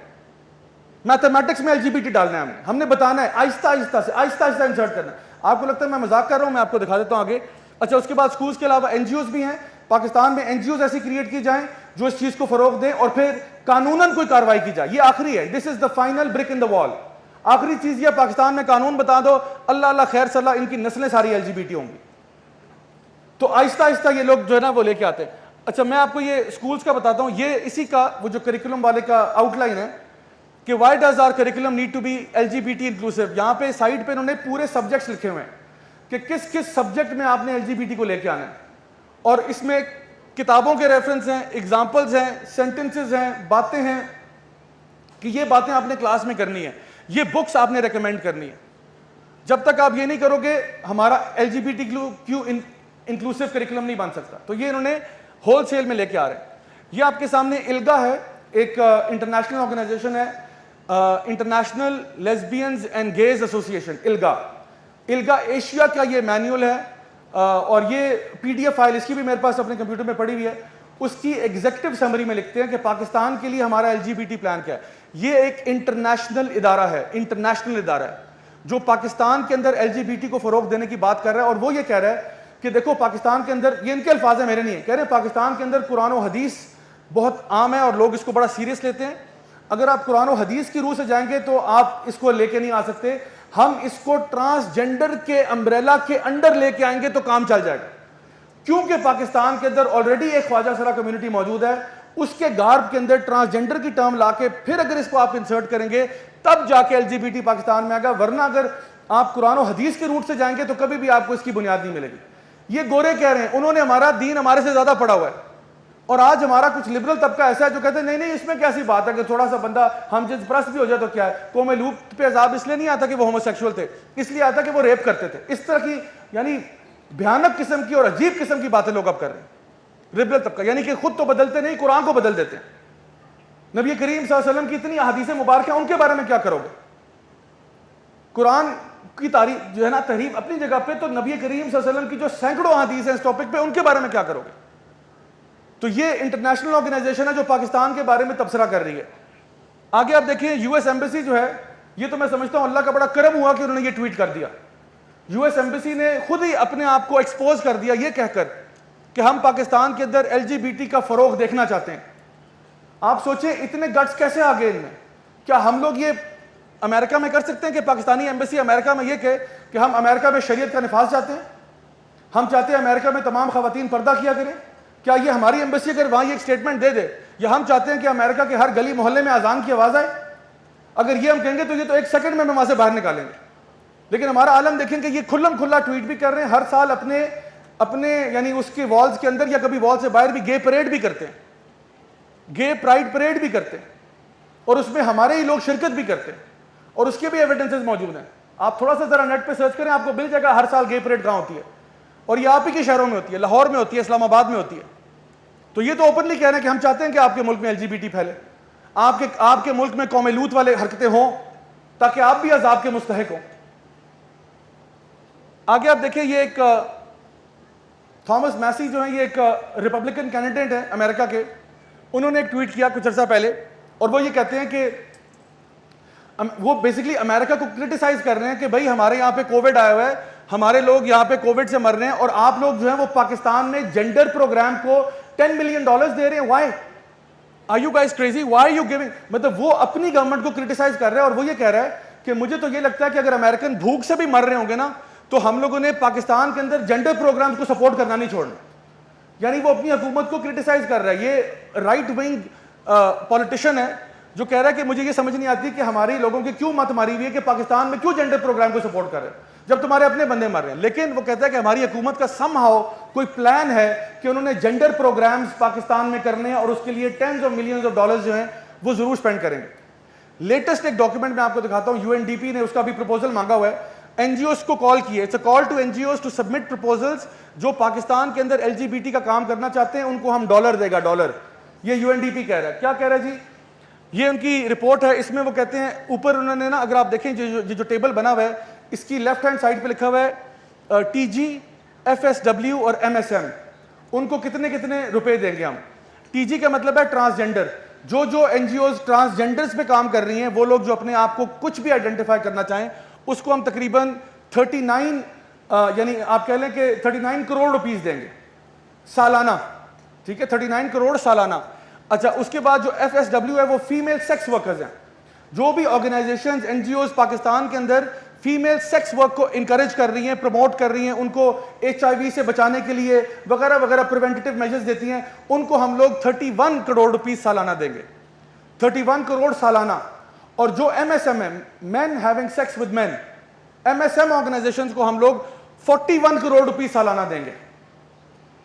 Mathematics میں LGBT ڈالنا ہے ہم نے بتانا ہے, آہستہ آہستہ انسرٹ کرنا ہے. آپ کو لگتا ہے میں مذاق کر رہا ہوں؟ میں آپ کو دکھا دیتا ہوں آگے. اچھا, اس کے بعد اسکولس کے علاوہ NGOs بھی ہیں. پاکستان میں NGOs ایسی کریٹ کی جائیں جو اس چیز کو فروغ دیں, اور پھر قانوناً کوئی کارروائی کی جائے. یہ آخری ہے, دس از دا فائنل برک ان دا وال. آخری چیز یہ پاکستان میں قانون بتا دو, اللہ اللہ خیر صلی اللہ, ان کی نسلیں ساری LGBT ہوں گی. تو آہستہ آہستہ یہ لوگ جو ہے نا وہ لے کے آتے ہیں. اچھا میں آپ کو یہ اسکولس کا بتاتا ہوں, یہ اسی کا وہ جو کریکولم والے کا آؤٹ لائن ہے کہ why does our curriculum need to be LGBT inclusive. یہاں پہ سائڈ پہ انہوں نے پورے سبجیکٹس لکھے ہوئے ہیں کہ کس کس سبجیکٹ میں آپ نے LGBT کو لے کے آنا ہے, اور اس میں کتابوں کے ریفرنس ہیں, ایگزامپلز ہیں, سینٹنسز ہیں, باتیں ہیں کہ یہ باتیں آپ نے کلاس میں کرنی ہے, یہ بکس آپ نے ریکمینڈ کرنی ہے. جب تک آپ یہ نہیں کرو گے ہمارا LGBTQ انکلوسیو کریکولم نہیں بن سکتا. تو یہ انہوں نے ہول سیل میں لے کے آ رہے ہیں. یہ آپ کے سامنے ILGA ہے, ایک انٹرنیشنل آرگنائزیشن ہے, international lesbians and gays association. ILGA Asia کا یہ مینیول ہے, اور یہ PDF فائل اس کی بھی میرے پاس اپنے کمپیوٹر میں پڑی ہوئی ہے. اس کی ایگزیکٹو سمری میں لکھتے ہیں کہ پاکستان کے لیے ہمارا LGBT پلان کیا ہے. یہ ایک انٹرنیشنل ادارہ ہے جو پاکستان کے اندر LGBT کو فروغ دینے کی بات کر رہا ہے. اور وہ یہ کہہ رہا ہے کہ دیکھو پاکستان کے اندر, یہ ان کے الفاظ ہیں میرے نہیں ہیں, کہہ رہے ہیں پاکستان کے اندر قرآن و حدیث بہت عام ہے اور لوگ اس کو بڑا سیریس لیتے ہیں. اگر آپ قرآن و حدیث کی روح سے جائیں گے تو آپ اس کو لے کے نہیں آ سکتے. ہم اس کو ٹرانسجینڈر کے امبریلا کے انڈر لے کے آئیں گے تو کام چل جائے گا, کیونکہ پاکستان کے اندر آلریڈی ایک خواجہ سرا کمیونٹی موجود ہے. اس کے گارب کے اندر ٹرانسجینڈر کی ٹرم لا کے پھر اگر اس کو آپ انسرٹ کریں گے تب جا کے LGBT پاکستان میں آئے گا, ورنہ اگر آپ قرآن و حدیث کے روٹ سے جائیں گے تو کبھی بھی آپ کو اس کی بنیاد نہیں ملے گی. یہ گورے کہہ رہے ہیں, انہوں نے ہمارا دین ہمارے سے زیادہ پڑھا ہوا ہے, اور آج ہمارا کچھ لبرل طبقہ ایسا ہے جو کہتے ہیں نہیں نہیں اس میں کیسی بات ہے کہ تھوڑا سا بندہ ہم جنس پرست بھی ہو جائے تو کیا ہے. قوم لوط پہ عذاب اس لیے نہیں آتا کہ وہ ہوموسیکشول تھے, اس لیے آتا کہ وہ ریپ کرتے تھے. اس طرح کی یعنی بھیانک قسم کی اور عجیب قسم کی باتیں لوگ اب کر رہے ہیں لبرل طبقہ, یعنی کہ خود تو بدلتے نہیں, قرآن کو بدل دیتے ہیں. نبی کریم صلی اللہ علیہ وسلم کی اتنی احادیث مبارکہ ہیں, ان کے بارے میں کیا کرو گے؟ قرآن کی تعریف جو ہے نا تحریف اپنی جگہ پہ, تو نبی کریم صلی اللہ علیہ وسلم کی جو سینکڑوں احادیث ہیں اس ٹاپک پہ, ان کے بارے میں کیا کرو گے؟ تو یہ انٹرنیشنل آرگنائزیشن ہے جو پاکستان کے بارے میں تبصرہ کر رہی ہے. آگے آپ دیکھیں US ایمبیسی جو ہے, یہ تو میں سمجھتا ہوں اللہ کا بڑا کرم ہوا کہ انہوں نے یہ ٹویٹ کر دیا. US ایمبیسی نے خود ہی اپنے آپ کو ایکسپوز کر دیا یہ کہہ کر کہ ہم پاکستان کے اندر LGBT کا فروغ دیکھنا چاہتے ہیں. آپ سوچیں اتنے گٹس کیسے آ گئے ان میں. کیا ہم لوگ یہ امریکہ میں کر سکتے ہیں کہ پاکستانی ایمبیسی امریکہ میں یہ کہے کہ ہم امریکہ میں شریعت کا نفاذ چاہتے ہیں, ہم چاہتے ہیں امریکہ میں تمام خواتین پردہ کیا کریں؟ کیا یہ ہماری ایمبیسی اگر وہاں یہ ایک اسٹیٹمنٹ دے دے, یا ہم چاہتے ہیں کہ امریکہ کے ہر گلی محلے میں اذان کی آواز آئے؟ اگر یہ ہم کہیں گے تو یہ تو ایک سیکنڈ میں وہاں سے باہر نکالیں گے. لیکن ہمارا عالم دیکھیں کہ یہ کھلم کھلا ٹویٹ بھی کر رہے ہیں, ہر سال اپنے یعنی اس کے والز کے اندر یا کبھی وال سے باہر بھی گے پریڈ بھی کرتے ہیں, گے پرائڈ پریڈ بھی کرتے ہیں, اور اس میں ہمارے ہی لوگ شرکت بھی کرتے ہیں, اور اس کے بھی ایویڈنسز موجود ہیں. آپ تھوڑا سا ذرا نیٹ پہ سرچ کریں, آپ کو مل جائے گا ہر سال گے پریڈ کہاں ہوتی ہے, اور یہ آپ ہی کے شہروں میں ہوتی ہے, لاہور میں ہوتی ہے, اسلام آباد میں ہوتی ہے. تو یہ تو اوپنلی کہہ رہے ہیں کہ ہم چاہتے ہیں کہ آپ کے ملک میں LGBT پھیلے, آپ کے ملک میں قوم لوط والے حرکتیں ہوں تاکہ آپ بھی عذاب کے مستحق ہوں. آگے آپ دیکھیں یہ ایک تھامس میسی جو ہیں, یہ ایک ریپبلکن کینڈیڈیٹ ہیں امریکہ کے, انہوں نے ایک ٹویٹ کیا کچھ عرصہ پہلے, اور وہ یہ کہتے ہیں کہ وہ بیسکلی امریکہ کو کرٹیسائز کر رہے ہیں کہ بھائی ہمارے یہاں پہ کووڈ آیا ہوا ہے, ہمارے لوگ یہاں پہ کووڈ سے مر رہے ہیں, اور آپ لوگ جو ہیں وہ پاکستان میں جینڈر پروگرام کو $10 ملین دے رہے ہیں. Why are you guys crazy, why are you giving, مطلب وہ اپنی گورنمنٹ کو کرٹیسائز کر رہے ہیں. اور وہ یہ کہہ رہا ہے کہ مجھے تو یہ لگتا ہے کہ اگر امریکن بھوک سے بھی مر رہے ہوں گے نا تو ہم لوگوں نے پاکستان کے اندر جینڈر پروگرامز کو سپورٹ کرنا نہیں چھوڑنا. یعنی وہ اپنی حکومت کو کرٹیسائز کر رہا ہے. یہ رائٹ ونگ پولیٹیشین ہے جو کہہ رہا ہے کہ مجھے یہ سمجھ نہیں آتی کہ ہماری لوگوں کی کیوں مت ماری ہوئی ہے کہ پاکستان میں کیوں جینڈر پروگرام کو سپورٹ کر رہے ہیں جب تمہارے اپنے بندے مر رہے ہیں. لیکن وہ کہتا ہے کہ ہماری حکومت کا سم ہاؤ کوئی پلان ہے کہ انہوں نے جینڈر پروگرامز پاکستان میں کرنے ہیں, اور اس کے لیے $10 of millions جو ہیں وہ ضرور سپینڈ کریں گے. لیٹسٹ ایک ڈاکیومنٹ میں آپ کو دکھاتا ہوں, UNDP نے اس کا بھی پروپوزل مانگا ہوا ہے, NGOs کو کال کی ہے. It's a call to NGOs to submit proposals جو پاکستان کے اندر LGBT کا کام کرنا چاہتے ہیں, ان کو ہم $, دے گا $. یہ UNDP کہہ رہا ہے. کیا کہہ رہا ہے جی؟ یہ ان کی رپورٹ ہے, اس میں وہ کہتے ہیں اوپر انہوں نے نا, اگر آپ دیکھیں جو ٹیبل بنا ہوا ہے اس کی لیفٹ ہینڈ سائڈ پہ لکھا ہوا ہے TG, FSW اور MSM, ان کو کتنے کتنے روپے دیں گے ہم. TG کا مطلب ہے ٹرانسجینڈر, جو NGOs ٹرانسجینڈرز پہ کام کر رہی ہیں, وہ لوگ جو اپنے آپ کو کچھ بھی آئیڈینٹیفائی کرنا چاہیں, اس کو ہم تقریباً 39 یعنی آپ کہہ لیں کہ 39 کروڑ روپیز دیں گے سالانہ. ٹھیک ہے, 39 کروڑ سالانہ. اچھا, اس کے بعد جو FSW ہے وہ فیمیل سیکس ورکرز ہیں, جو بھی organisations N G Os Pakistan کے اندر فیمیل سیکس ورک کو انکریج کر رہی ہیں, پروموٹ کر رہی ہیں, ان کو ایچ آئی وی سے بچانے کے لیے وغیرہ وغیرہ پریونٹیو میجرز دیتی ہیں, ان کو ہم لوگ 31 کروڑ روپیز سالانہ دیں گے, 31 کروڑ سالانہ. اور جو ایم ایس ایم ہے, men having sex with men, M S M organizations کو ہم لوگ 41 کروڑ روپیز سالانہ دیں گے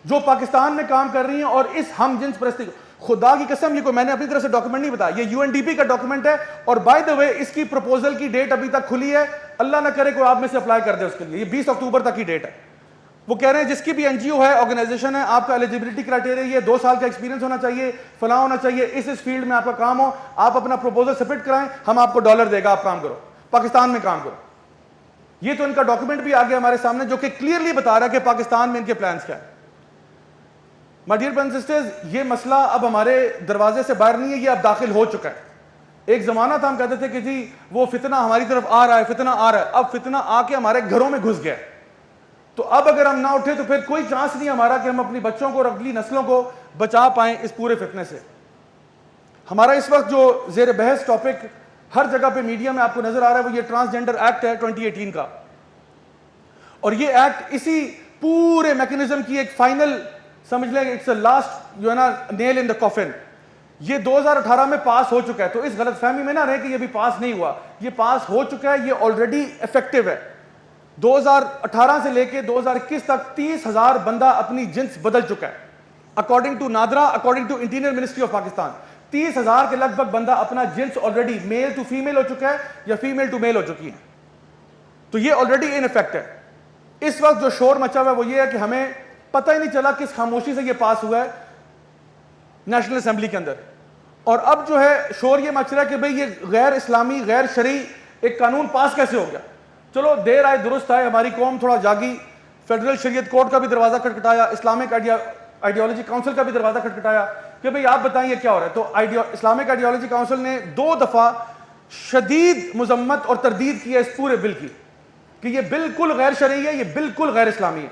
جو پاکستان میں کام کر رہی ہیں. اور اس ہم جنس پرستی, خدا کی قسم یہ کوئی میں نے اپنی طرف سے ڈاکومنٹ نہیں بتایا, یہ یو این ڈی پی کا ڈاکومنٹ ہے. اور بائی دا وے اس کی پروپوزل کی ڈیٹ ابھی تک کھلی ہے, اللہ نہ کرے کوئی آپ میں سے اپلائی کر دے اس کے لیے, یہ 20 اکتوبر تک کی ڈیٹ ہے. وہ کہہ رہے ہیں جس کی بھی این جی او ہے, آرگنائزیشن ہے, آپ کا ایلیجیبلٹی کرائٹیریا یہ 2 سال کا ایکسپیرینس ہونا چاہیے, فلاں ہونا چاہیے, اس فیلڈ میں آپ کا کام ہو, آپ اپنا پروپوزل سبمٹ کرائیں, ہم آپ کو $، دے گا, آپ کام کرو, پاکستان میں کام کرو. یہ تو ان کا ڈاکومنٹ بھی آگے ہمارے سامنے جو کہ کلیئرلی بتا رہا ہے کہ پاکستان میں ان کے پلانس کیا ہے. My dear brothers and sisters, یہ مسئلہ اب ہمارے دروازے سے باہر نہیں ہے, یہ اب داخل ہو چکا ہے. ایک زمانہ تھا ہم کہتے تھے کہ جی وہ فتنہ ہماری طرف آ رہا ہے, فتنہ آ رہا ہے, اب فتنہ آ کے ہمارے گھروں میں گھس گیا. تو اب اگر ہم نہ اٹھے تو پھر کوئی چانس نہیں ہمارا کہ ہم اپنی بچوں کو اور اگلی نسلوں کو بچا پائیں اس پورے فتنے سے. ہمارا اس وقت جو زیر بحث ٹاپک ہر جگہ پہ میڈیا میں آپ کو نظر آ رہا ہے وہ یہ ٹرانسجینڈر ایکٹ ہے 2018 کا. اور یہ ایکٹ اسی پورے میکنزم کی ایک فائنل سمجھ لیں, اٹس اے لاسٹ جو ہے نا نیل ان دا کافن. یہ 2018 میں پاس ہو چکا ہے, تو اس غلط فہمی میں نہ رہے کہ یہ بھی پاس نہیں ہوا, یہ پاس ہو چکا ہے, یہ آلریڈی افیکٹو ہے. 2018 سے لے کے 2021 تک 30,000 بندہ اپنی جنس بدل چکا ہے, according to NADRA, according to interior ministry of Pakistan. 30,000 کے لگ بھگ بندہ اپنا جنس آلریڈی میل ٹو فیمیل ہو چکا ہے یا فیمیل ٹو میل ہو چکی ہے. تو یہ آلریڈی ان افیکٹ ہے. اس وقت جو شور مچا ہوا ہے وہ یہ ہے کہ ہمیں پتہ ہی نہیں چلا کس خاموشی سے یہ پاس ہوا ہے نیشنل اسمبلی کے اندر. اور اب جو ہے شور یہ مچ رہا ہے کہ بھئی یہ غیر اسلامی غیر شرعی ایک قانون پاس کیسے ہو گیا. چلو دیر آئے درست آئے, ہماری قوم تھوڑا جاگی, فیڈرل شریعت کورٹ کا بھی دروازہ کھٹکھٹایا, اسلامک آئیڈیالوجی کاؤنسل کا بھی دروازہ کھٹکھٹایا کہ بھئی آپ بتائیں یہ کیا ہو رہا ہے. تو اسلامک آئیڈیالوجی کاؤنسل نے 2 دفعہ شدید مذمت اور تردید کی ہے اس پورے بل کی کہ یہ بالکل غیر شرعی ہے, یہ بالکل غیر اسلامی ہے.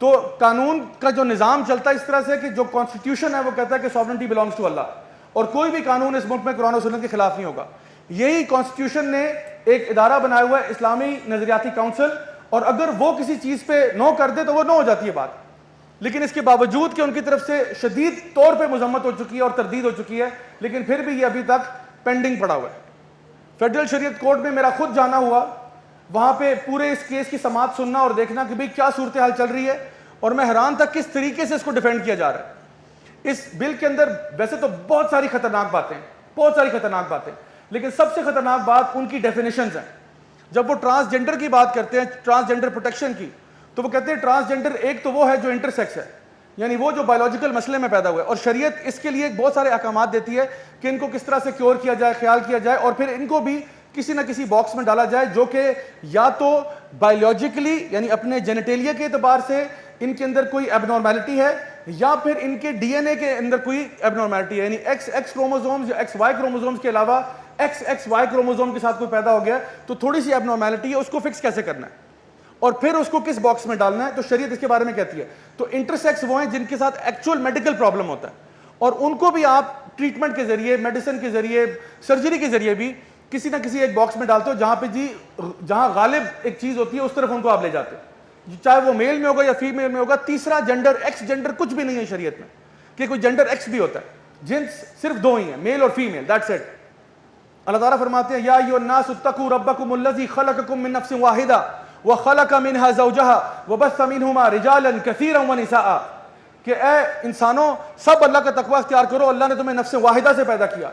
تو قانون کا جو نظام چلتا ہے اس طرح سے کہ جو کانسٹیٹیوشن ہے وہ کہتا ہے کہ سوورنٹی بلانگس ٹو اللہ, اور کوئی بھی قانون اس ملک میں قرآن و سنت کے خلاف نہیں ہوگا. یہی کانسٹیٹیوشن نے ایک ادارہ بنایا ہوا ہے اسلامی نظریاتی کاؤنسل, اور اگر وہ کسی چیز پہ نو کر دے تو وہ نو ہو جاتی ہے بات. لیکن اس کے باوجود کہ ان کی طرف سے شدید طور پہ مذمت ہو چکی ہے اور تردید ہو چکی ہے, لیکن پھر بھی یہ ابھی تک پینڈنگ پڑا ہوا ہے. فیڈرل شریعت کورٹ میں میرا خود جانا ہوا, وہاں پہ پورے اس کیس کی سماعت سننا اور دیکھنا کہ بھئی کیا صورتحال چل رہی ہے, اور میں حیران تھا کس طریقے سے اس کو ڈیفینڈ کیا جا رہا ہے. اس بل کے اندر ویسے تو بہت ساری خطرناک باتیں, لیکن سب سے خطرناک بات ان کی ڈیفینیشنز ہیں. جب وہ ٹرانسجنڈر کی بات کرتے ہیں, ٹرانسجنڈر پروٹیکشن کی, تو وہ کہتے ہیں ٹرانسجنڈر ایک تو وہ ہے جو انٹرسیکس ہے, یعنی وہ جو بایولوجیکل مسئلے میں پیدا ہوا ہے, اور شریعت اس کے لیے بہت سارے احکامات دیتی ہے کہ ان کو کس طرح سے کیور کیا جائے, خیال کیا جائے, اور پھر ان کو بھی کسی نہ کسی باکس میں ڈالا جائے جو کہ یا تو بایولوجیکلی یعنی اپنے جینیٹیلیا کے اعتبار سے ان کے اندر کوئی ایب نارمیلٹی ہے, یا پھر ان کے ڈی این اے کے اندر کوئی ایب نارمیلٹی ہے, یعنی ایکس ایکس کروموزومز یا ایکس وائی کروموزومز کے علاوہ ایکس ایکس وائی کروموزوم کے ساتھ کوئی پیدا ہو گیا تو تھوڑی سی ایب نارمیلٹی ہے, اس کو فکس کیسے کرنا ہے اور پھر اس کو کس باکس میں ڈالنا ہے. تو شریعت اس کے بارے میں کہتی ہے. تو انٹرسیکس وہ ہیں جن کے ساتھ ایکچوئل میڈیکل پرابلم ہوتا ہے, اور ان کو بھی آپ ٹریٹمنٹ کے ذریعے, میڈیسن کے ذریعے, سرجری کے ذریعے بھی کسی نہ کسی ایک باکس میں ڈالتے ہو جہاں پہ جہاں غالب ایک چیز ہوتی ہے اس طرف ان کو آپ لے جاتے ہو, چاہے وہ میل میں ہوگا یا فیمیل میں ہوگا. تیسرا جنڈر, ایکس جنڈر کچھ بھی نہیں ہے شریعت میں کہ کوئی جنڈر ایکس بھی ہوتا ہے. جنس صرف 2 ہی ہیں, میل اور فیمیل, دیٹس اٹ. اللہ تعالیٰ فرماتے ہیں یا ایھا الناس اتقوا ربکم الذی خلقکم من نفس واحدہ وخلق منها زوجها وبث منهما رجالا كثيرا ونساء, کہ اے انسانوں سب اللہ کا تقوی اختیار کرو, اللہ نے تمہیں نفس واحدہ سے پیدا کیا,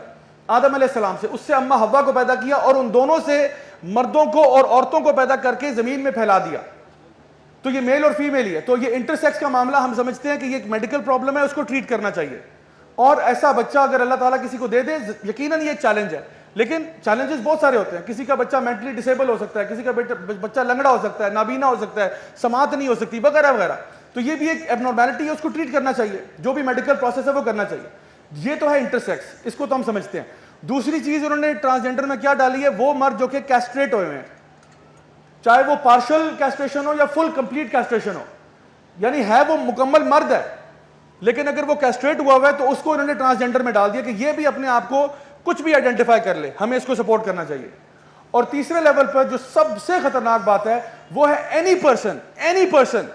آدم علیہ السلام سے, اس سے اماں حوا کو پیدا کیا, اور ان دونوں سے مردوں کو اور عورتوں کو پیدا کر کے زمین میں پھیلا دیا. تو یہ میل اور فیمیل ہی ہے. تو یہ انٹرسیکس کا معاملہ ہم سمجھتے ہیں کہ یہ ایک میڈیکل پرابلم ہے, اس کو ٹریٹ کرنا چاہیے, اور ایسا بچہ اگر اللہ تعالیٰ کسی کو دے دے, یقیناً یہ ایک چیلنج ہے, لیکن چیلنجز بہت سارے ہوتے ہیں. کسی کا بچہ مینٹلی ڈسیبل ہو سکتا ہے, کسی کا بچہ لنگڑا ہو سکتا ہے, نابینا ہو سکتا ہے, سماعت نہیں ہو سکتی, وغیرہ وغیرہ. تو یہ بھی ایک ایب نارمیلٹی ہے, اس کو ٹریٹ کرنا چاہیے, جو بھی میڈیکل پروسیس ہے وہ کرنا چاہیے. یہ تو ہے انٹرسیکس, اس کو تو ہم سمجھتے ہیں. دوسری چیز انہوں نے ٹرانسجنڈر میں کیا ڈالی ہے, وہ مرد جو کہ کیسٹریٹ ہوئے ہیں, چاہے وہ پارشل کیسٹریشن ہو یا فل کمپلیٹ کیسٹریشن ہو, یعنی ہے وہ مکمل مرد ہے لیکن اگر وہ کیسٹریٹ ہوا ہوا ہے تو اس کو انہوں نے ٹرانسجنڈر میں ڈال دیا کہ یہ بھی اپنے آپ کو کچھ بھی آئیڈینٹیفائی کر لے, ہمیں اس کو سپورٹ کرنا چاہیے. اور تیسرے لیول پر جو سب سے خطرناک بات ہے وہ ہے اینی پرسن,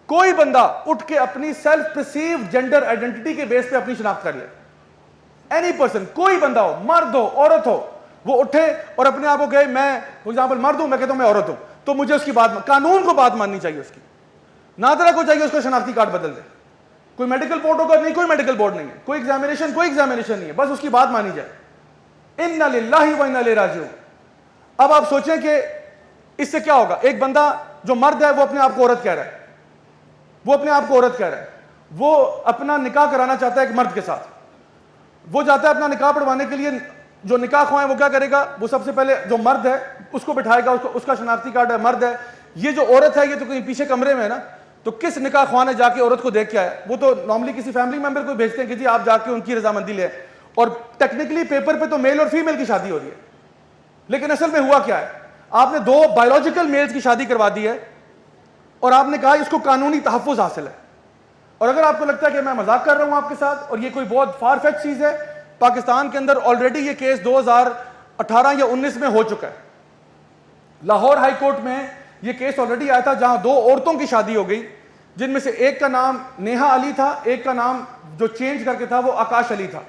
کوئی بندہ اٹھ کے اپنی سیلف پرسیو جینڈر آئیڈینٹی کے بیس پہ اپنی شناخت کر لے. اینی پرسن, کوئی بندہ ہو, مرد ہو عورت ہو, وہ اٹھے اور اپنے آپ کو کہے میں فار ایگزامپل مرد ہوں, میں کہتا ہوں میں عورت ہوں, تو مجھے اس کی بات, قانون کو بات ماننی چاہیے اس کی, نہ طرح کو چاہیے اس کو شناختی کارڈ بدل دے. کوئی میڈیکل بورڈ ہوگا نہیں, کوئی میڈیکل بورڈ نہیں ہے, کوئی ایگزامینیشن نہیں ہے, بس اس کی بات مانی جائے. انا للہ و انا الیہ راجعون. اب آپ سوچیں کہ اس سے کیا ہوگا. ایک بندہ جو مرد ہے وہ اپنے آپ کو عورت کہہ رہا ہے, وہ اپنا نکاح کرانا چاہتا ہے ایک مرد کے ساتھ, وہ جاتا ہے اپنا نکاح پڑھوانے کے لیے, جو نکاح خواہ ہے وہ کیا کرے گا, وہ سب سے پہلے جو مرد ہے اس کو بٹھائے گا, اس کا شناختی کارڈ ہے, مرد ہے. یہ جو عورت ہے یہ تو کہیں پیچھے کمرے میں ہے نا, تو کس نکاح خواہ نے جا کے عورت کو دیکھ کے آیا, وہ تو نارملی کسی فیملی ممبر کو بھیجتے ہیں کہ جی آپ جا کے ان کی رضامندی لیں, اور ٹیکنیکلی پیپر پہ تو میل اور فیمیل کی شادی ہو رہی ہے, لیکن اصل میں ہوا کیا ہے, آپ نے 2 بایولوجیکل میلز کی شادی کروا دی ہے اور آپ نے کہا اس کو قانونی تحفظ حاصل ہے. اور اگر آپ کو لگتا ہے کہ میں مذاق کر رہا ہوں آپ کے ساتھ اور یہ کوئی بہت فار فیچ چیز ہے, پاکستان کے اندر آلریڈی یہ کیس 2018 یا 19 میں ہو چکا ہے. لاہور ہائی کورٹ میں یہ کیس آلریڈی آیا تھا جہاں 2 عورتوں کی شادی ہو گئی, جن میں سے ایک کا نام نیہا علی تھا, ایک کا نام جو چینج کر کے تھا وہ آکاش علی تھا.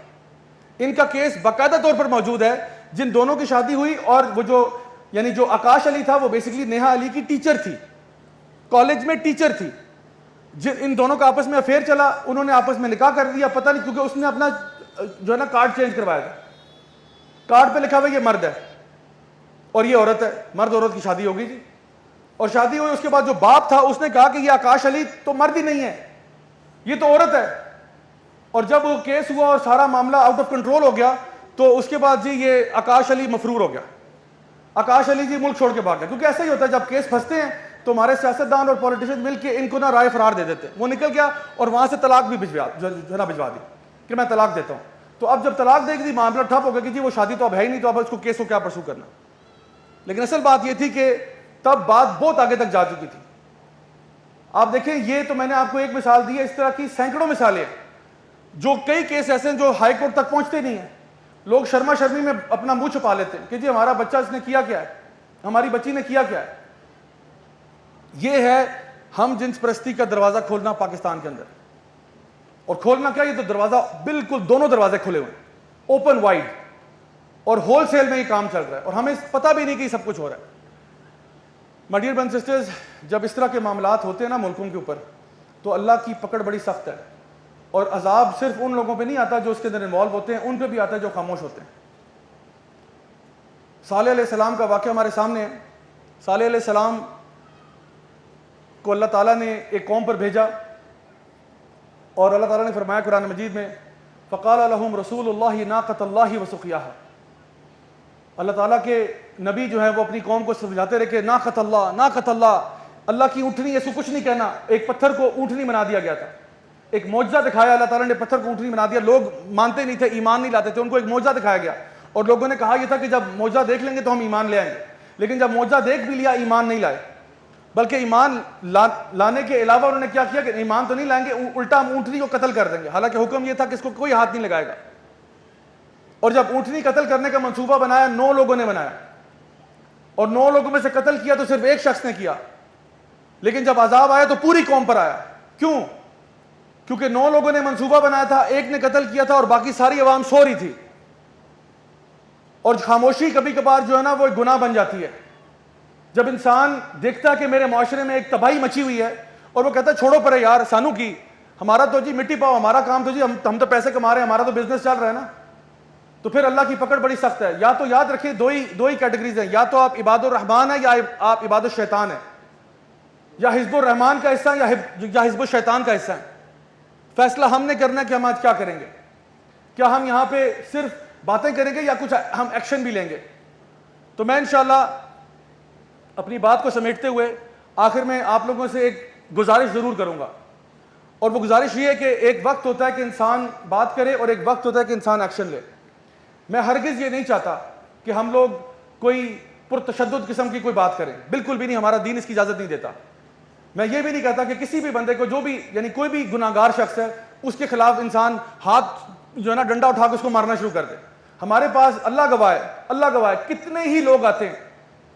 ان کا کیس باقاعدہ طور پر موجود ہے, جن دونوں کی شادی ہوئی, اور وہ جو آکاش علی تھا وہ بیسیکلی نیہا علی کی ٹیچر تھی, کالج میں ٹیچر تھی. ان دونوں کا آپس میں افیئر چلا, انہوں نے آپس میں نکاح کر دیا, پتہ نہیں کیونکہ اس نے اپنا جو ہے نا کارڈ چینج کروایا تھا, کارڈ پہ لکھا ہوا یہ مرد ہے اور یہ عورت ہے, مرد عورت کی شادی ہو گئی جی. اور شادی ہوئی, اس کے بعد جو باپ تھا اس نے کہا کہ یہ آکاش علی تو مرد ہی نہیں ہے, یہ تو عورت ہے. اور جب وہ کیس ہوا اور سارا معاملہ آؤٹ آف کنٹرول ہو گیا, تو اس کے بعد جی یہ آکاش علی مفرور ہو گیا, آکاش علی جی ملک چھوڑ کے بھاگ گیا. کیونکہ ایسا ہی ہوتا ہے جب کیس پھنستے ہیں تو ہمارے سیاستدان اور پولیٹیشین مل کے ان کو نا رائے فرار دے دیتے ہیں. وہ نکل گیا اور وہاں سے طلاق بھی بھجوا دی کہ میں طلاق دیتا ہوں. تو اب جب طلاق دے گی معاملہ ٹھپ ہو گیا کہ جی وہ شادی تو اب ہے ہی نہیں, تو اب اس کو کیس کو کیا پرسو کرنا. لیکن اصل بات یہ تھی کہ تب بات بہت آگے تک جا چکی تھی. آپ دیکھیں, یہ تو میں نے آپ کو ایک مثال دی ہے, اس طرح کی سینکڑوں مثالیں جو کئی کیس ایسے ہیں جو ہائی کورٹ تک پہنچتے نہیں ہیں. لوگ شرما شرمی میں اپنا منہ چھپا لیتے ہیں کہ جی ہمارا بچہ اس نے کیا کیا ہے, ہماری بچی نے کیا کیا ہے. یہ ہے ہم جنس پرستی کا دروازہ کھولنا پاکستان کے اندر. اور کھولنا کیا, یہ تو دروازہ بالکل دونوں دروازے کھلے ہوئے ہیں, اوپن وائڈ, اور ہول سیل میں یہ کام چل رہا ہے, اور ہمیں پتہ بھی نہیں کہ یہ سب کچھ ہو رہا ہے. My dear brothers and sisters, جب اس طرح کے معاملات ہوتے ہیں نا ملکوں کے اوپر, تو اللہ کی پکڑ بڑی سخت ہے, اور عذاب صرف ان لوگوں پہ نہیں آتا جو اس کے اندر انوالو ہوتے ہیں, ان پہ بھی آتا ہے جو خاموش ہوتے ہیں. صالح علیہ السلام کا واقعہ ہمارے سامنے ہے. صالح علیہ السلام کو اللہ تعالیٰ نے ایک قوم پر بھیجا, اور اللہ تعالیٰ نے فرمایا قرآن مجید میں, فقال لهم رسول اللہ ناقۃ اللہ وسقیاہا. اللہ تعالیٰ کے نبی جو ہیں وہ اپنی قوم کو سمجھاتے رہے کہ ناقۃ اللہ, اللہ کی اونٹنی, اس کو کچھ نہیں کہنا. ایک پتھر کو اونٹنی بنا دیا گیا تھا, ایک معجزہ دکھایا اللہ تعالیٰ نے, پتھر کو اونٹنی بنا دیا. لوگ مانتے نہیں تھے, ایمان نہیں لاتے تھے, ان کو ایک معجزہ دکھایا گیا, اور لوگوں نے کہا یہ تھا کہ جب معجزہ دیکھ لیں گے تو ہم ایمان لے آئیں گے. لیکن جب معجزہ دیکھ بھی لیا, ایمان نہیں لائے, بلکہ ایمان لانے کے علاوہ انہوں نے کیا کیا کہ ایمان تو نہیں لائیں گے, الٹا ہم اونٹنی کو قتل کر دیں گے. حالانکہ حکم یہ تھا کہ اس کو کوئی ہاتھ نہیں لگائے گا. اور جب اونٹنی قتل کرنے کا منصوبہ بنایا, 9 لوگوں نے بنایا, اور 9 لوگوں میں سے قتل کیا تو صرف ایک شخص نے کیا. لیکن جب عذاب آیا تو پوری قوم پر آیا. کیوں؟ کیونکہ 9 لوگوں نے منصوبہ بنایا تھا, ایک نے قتل کیا تھا, اور باقی ساری عوام سو رہی تھی. اور خاموشی کبھی کبھار جو ہے نا وہ ایک گناہ بن جاتی ہے. جب انسان دیکھتا کہ میرے معاشرے میں ایک تباہی مچی ہوئی ہے, اور وہ کہتا ہے چھوڑو پرے یار, سانو کی, ہمارا تو جی مٹی پاؤ, ہمارا کام تو جی ہم تو پیسے کما رہے ہیں, ہمارا تو بزنس چل رہا ہے نا, تو پھر اللہ کی پکڑ بڑی سخت ہے. یا تو یاد رکھیں دو ہی کیٹیگریز ہیں, یا تو آپ عباد الرحمان ہیں یا آپ عباد الشیطان ہیں, یا حزب الرحمان کا حصہ یا حزب الشیطان کا حصہ ہیں. فیصلہ ہم نے کرنا ہے کہ ہم آج کیا کریں گے. کیا ہم یہاں پہ صرف باتیں کریں گے یا کچھ ہم ایکشن بھی لیں گے. تو میں انشاءاللہ اپنی بات کو سمیٹتے ہوئے آخر میں آپ لوگوں سے ایک گزارش ضرور کروں گا, اور وہ گزارش یہ ہے کہ ایک وقت ہوتا ہے کہ انسان بات کرے اور ایک وقت ہوتا ہے کہ انسان ایکشن لے. میں ہرگز یہ نہیں چاہتا کہ ہم لوگ کوئی پرتشدد قسم کی کوئی بات کریں, بالکل بھی نہیں, ہمارا دین اس کی اجازت نہیں دیتا. میں یہ بھی نہیں کہتا کہ کسی بھی بندے کو جو بھی یعنی کوئی بھی گناہگار شخص ہے اس کے خلاف انسان ہاتھ جو ہے نا ڈنڈا اٹھا کے اس کو مارنا شروع کر دے. ہمارے پاس اللہ گواہ ہے کتنے ہی لوگ آتے ہیں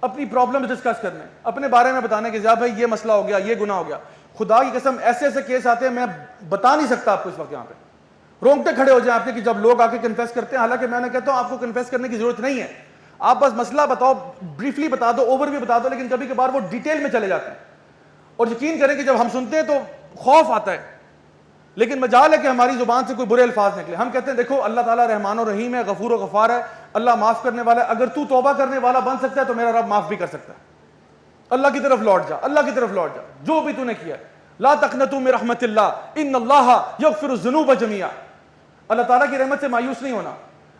اپنی پرابلم ڈسکس کرنے, اپنے بارے میں بتانے کہ جا بھائی یہ مسئلہ ہو گیا, یہ گناہ ہو گیا. خدا کی قسم ایسے ایسے کیس آتے ہیں, میں بتا نہیں سکتا آپ کو اس وقت یہاں پہ, رونگٹے کھڑے ہو جائیں آپ کے کہ جب لوگ آ کے کنفیس کرتے ہیں. حالانکہ میں نے کہتا ہوں آپ کو کنفیس کرنے کی ضرورت نہیں ہے, آپ بس مسئلہ بتاؤ, بریفلی بتا دو, اوور بھی بتا دو, لیکن کبھی کبھار وہ ڈیٹیل میں چلے جاتے ہیں. اور یقین کریں کہ جب ہم سنتے ہیں تو خوف آتا ہے, لیکن مجال ہے کہ ہماری زبان سے کوئی برے الفاظ نکلے. ہم کہتے ہیں دیکھو اللہ تعالیٰ رحمان و رحیم ہے, غفور و غفار ہے, اللہ معاف کرنے والا ہے, اگر تو توبہ کرنے والا بن سکتا ہے تو میرا رب معاف بھی کر سکتا ہے. اللہ کی طرف لوٹ جا, اللہ کی طرف لوٹ جا, جو بھی تو نے کیا ہے. لا تقنطوا من رحمت اللہ ان اللہ یغفر الذنوب جميعا. اللہ تعالیٰ کی رحمت سے مایوس نہیں ہونا.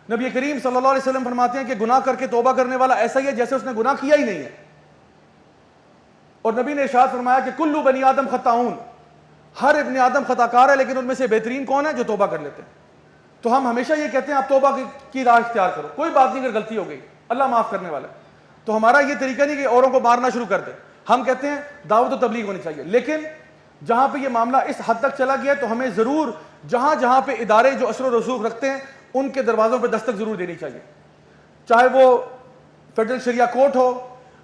نبی کریم صلی اللہ علیہ وسلم فرماتے ہیں کہ گناہ کر کے توبہ کرنے والا ایسا ہی ہے جیسے اس نے گناہ کیا ہی نہیں ہے. اور نبی نے ارشاد فرمایا کہ کل بنی آدم خطاؤن, ہر ابن آدم خطا کار ہے, لیکن ان میں سے بہترین کون ہے؟ جو توبہ کر لیتے ہیں. تو ہم ہمیشہ یہ کہتے ہیں آپ توبہ کی راہ اختیار کرو, کوئی بات نہیں, اگر غلطی ہو گئی اللہ معاف کرنے والا ہے. تو ہمارا یہ طریقہ نہیں کہ اوروں کو مارنا شروع کر دیں. ہم کہتے ہیں دعوت و تبلیغ ہونی چاہیے, لیکن جہاں پہ یہ معاملہ اس حد تک چلا گیا تو ہمیں ضرور جہاں پہ ادارے جو اثر و رسوخ رکھتے ہیں ان کے دروازوں پہ دستک ضرور دینی چاہیے, چاہے وہ فیڈرل شریعہ کورٹ ہو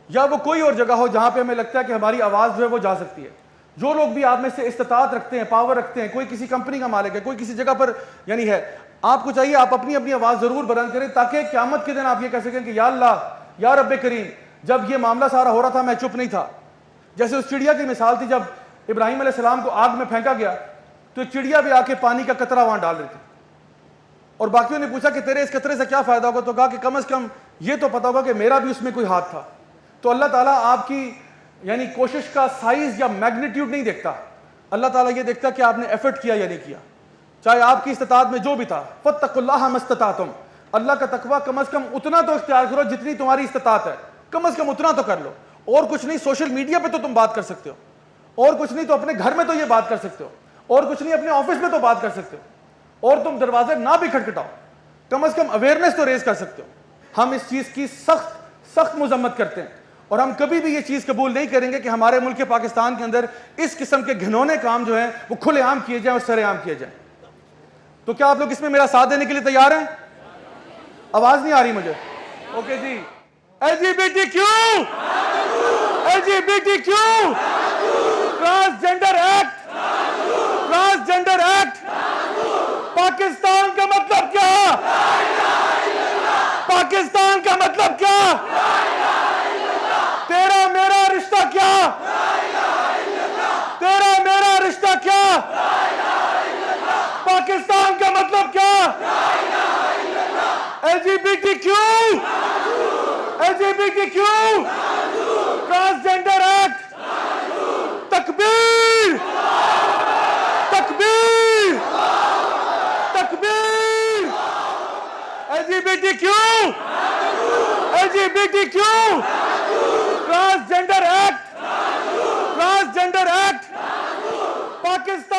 یا وہ کوئی اور جگہ ہو جہاں پہ ہمیں لگتا ہے کہ ہماری آواز جو ہے وہ جا سکتی ہے. جو لوگ بھی آپ میں سے استطاعت رکھتے ہیں, پاور رکھتے ہیں, کوئی کسی کمپنی کا مالک ہے, کوئی کسی جگہ پر یعنی ہے, آپ کو چاہیے آپ اپنی اپنی آواز ضرور بلند کریں تاکہ قیامت کے دن آپ یہ کہہ سکیں کہ یا اللہ یا رب کریم, جب یہ معاملہ سارا ہو رہا تھا میں چپ نہیں تھا. جیسے اس چڑیا کی مثال تھی, جب ابراہیم علیہ السلام کو آگ میں پھینکا گیا تو چڑیا بھی آ کے پانی کا قطرہ وہاں ڈال رہی تھی, اور باقیوں نے پوچھا کہ تیرے اس قطرے سے کیا فائدہ ہوگا, تو کہا کہ کم از کم یہ تو پتا ہوگا کہ میرا بھی اس میں کوئی ہاتھ تھا. تو اللہ تعالیٰ آپ کی یعنی کوشش کا سائز یا میگنیٹیوڈ نہیں دیکھتا, اللہ تعالیٰ یہ دیکھتا کہ آپ نے ایفرٹ کیا یا نہیں کیا, چاہے آپ کی استطاعت میں جو بھی تھا. فاتقوا اللہ ما استطعتم, اللہ کا تقویٰ کم از کم اتنا تو اختیار کرو جتنی تمہاری استطاعت ہے, کم از کم اتنا تو کر لو. اور کچھ نہیں, سوشل میڈیا پہ تو تم بات کر سکتے ہو, اور کچھ نہیں تو اپنے گھر میں تو یہ بات کر سکتے ہو, اور کچھ نہیں اپنے آفس میں تو بات کر سکتے ہو, اور تم دروازے نہ بھی کھٹکھٹاؤ, کم از کم اویئرنیس تو ریز کر سکتے ہو. ہم اس چیز کی سخت مذمت کرتے ہیں, اور ہم کبھی بھی یہ چیز قبول نہیں کریں گے کہ ہمارے ملک پاکستان کے اندر اس قسم کے گھنونے کام جو ہیں وہ کھلے عام کیے جائیں اور سرے عام کیے جائیں. تو کیا آپ لوگ اس میں میرا ساتھ دینے کے لیے تیار ہیں؟ آواز نہیں آ رہی مجھے. اوکے جی, LGBTQ, ٹرانسجینڈر ایکٹ, پاکستان کا مطلب کیا؟ پاکستان کا مطلب کیا؟ تیرا میرا رشتہ کیا؟ تیرا میرا رشتہ کیا؟ پاکستان کا مطلب کیا؟ LGBTQ, ٹرانسجینڈر ایکٹ, تکبیر, تکبیر, تکبیر. LGBTQ, transgender act, Pakistan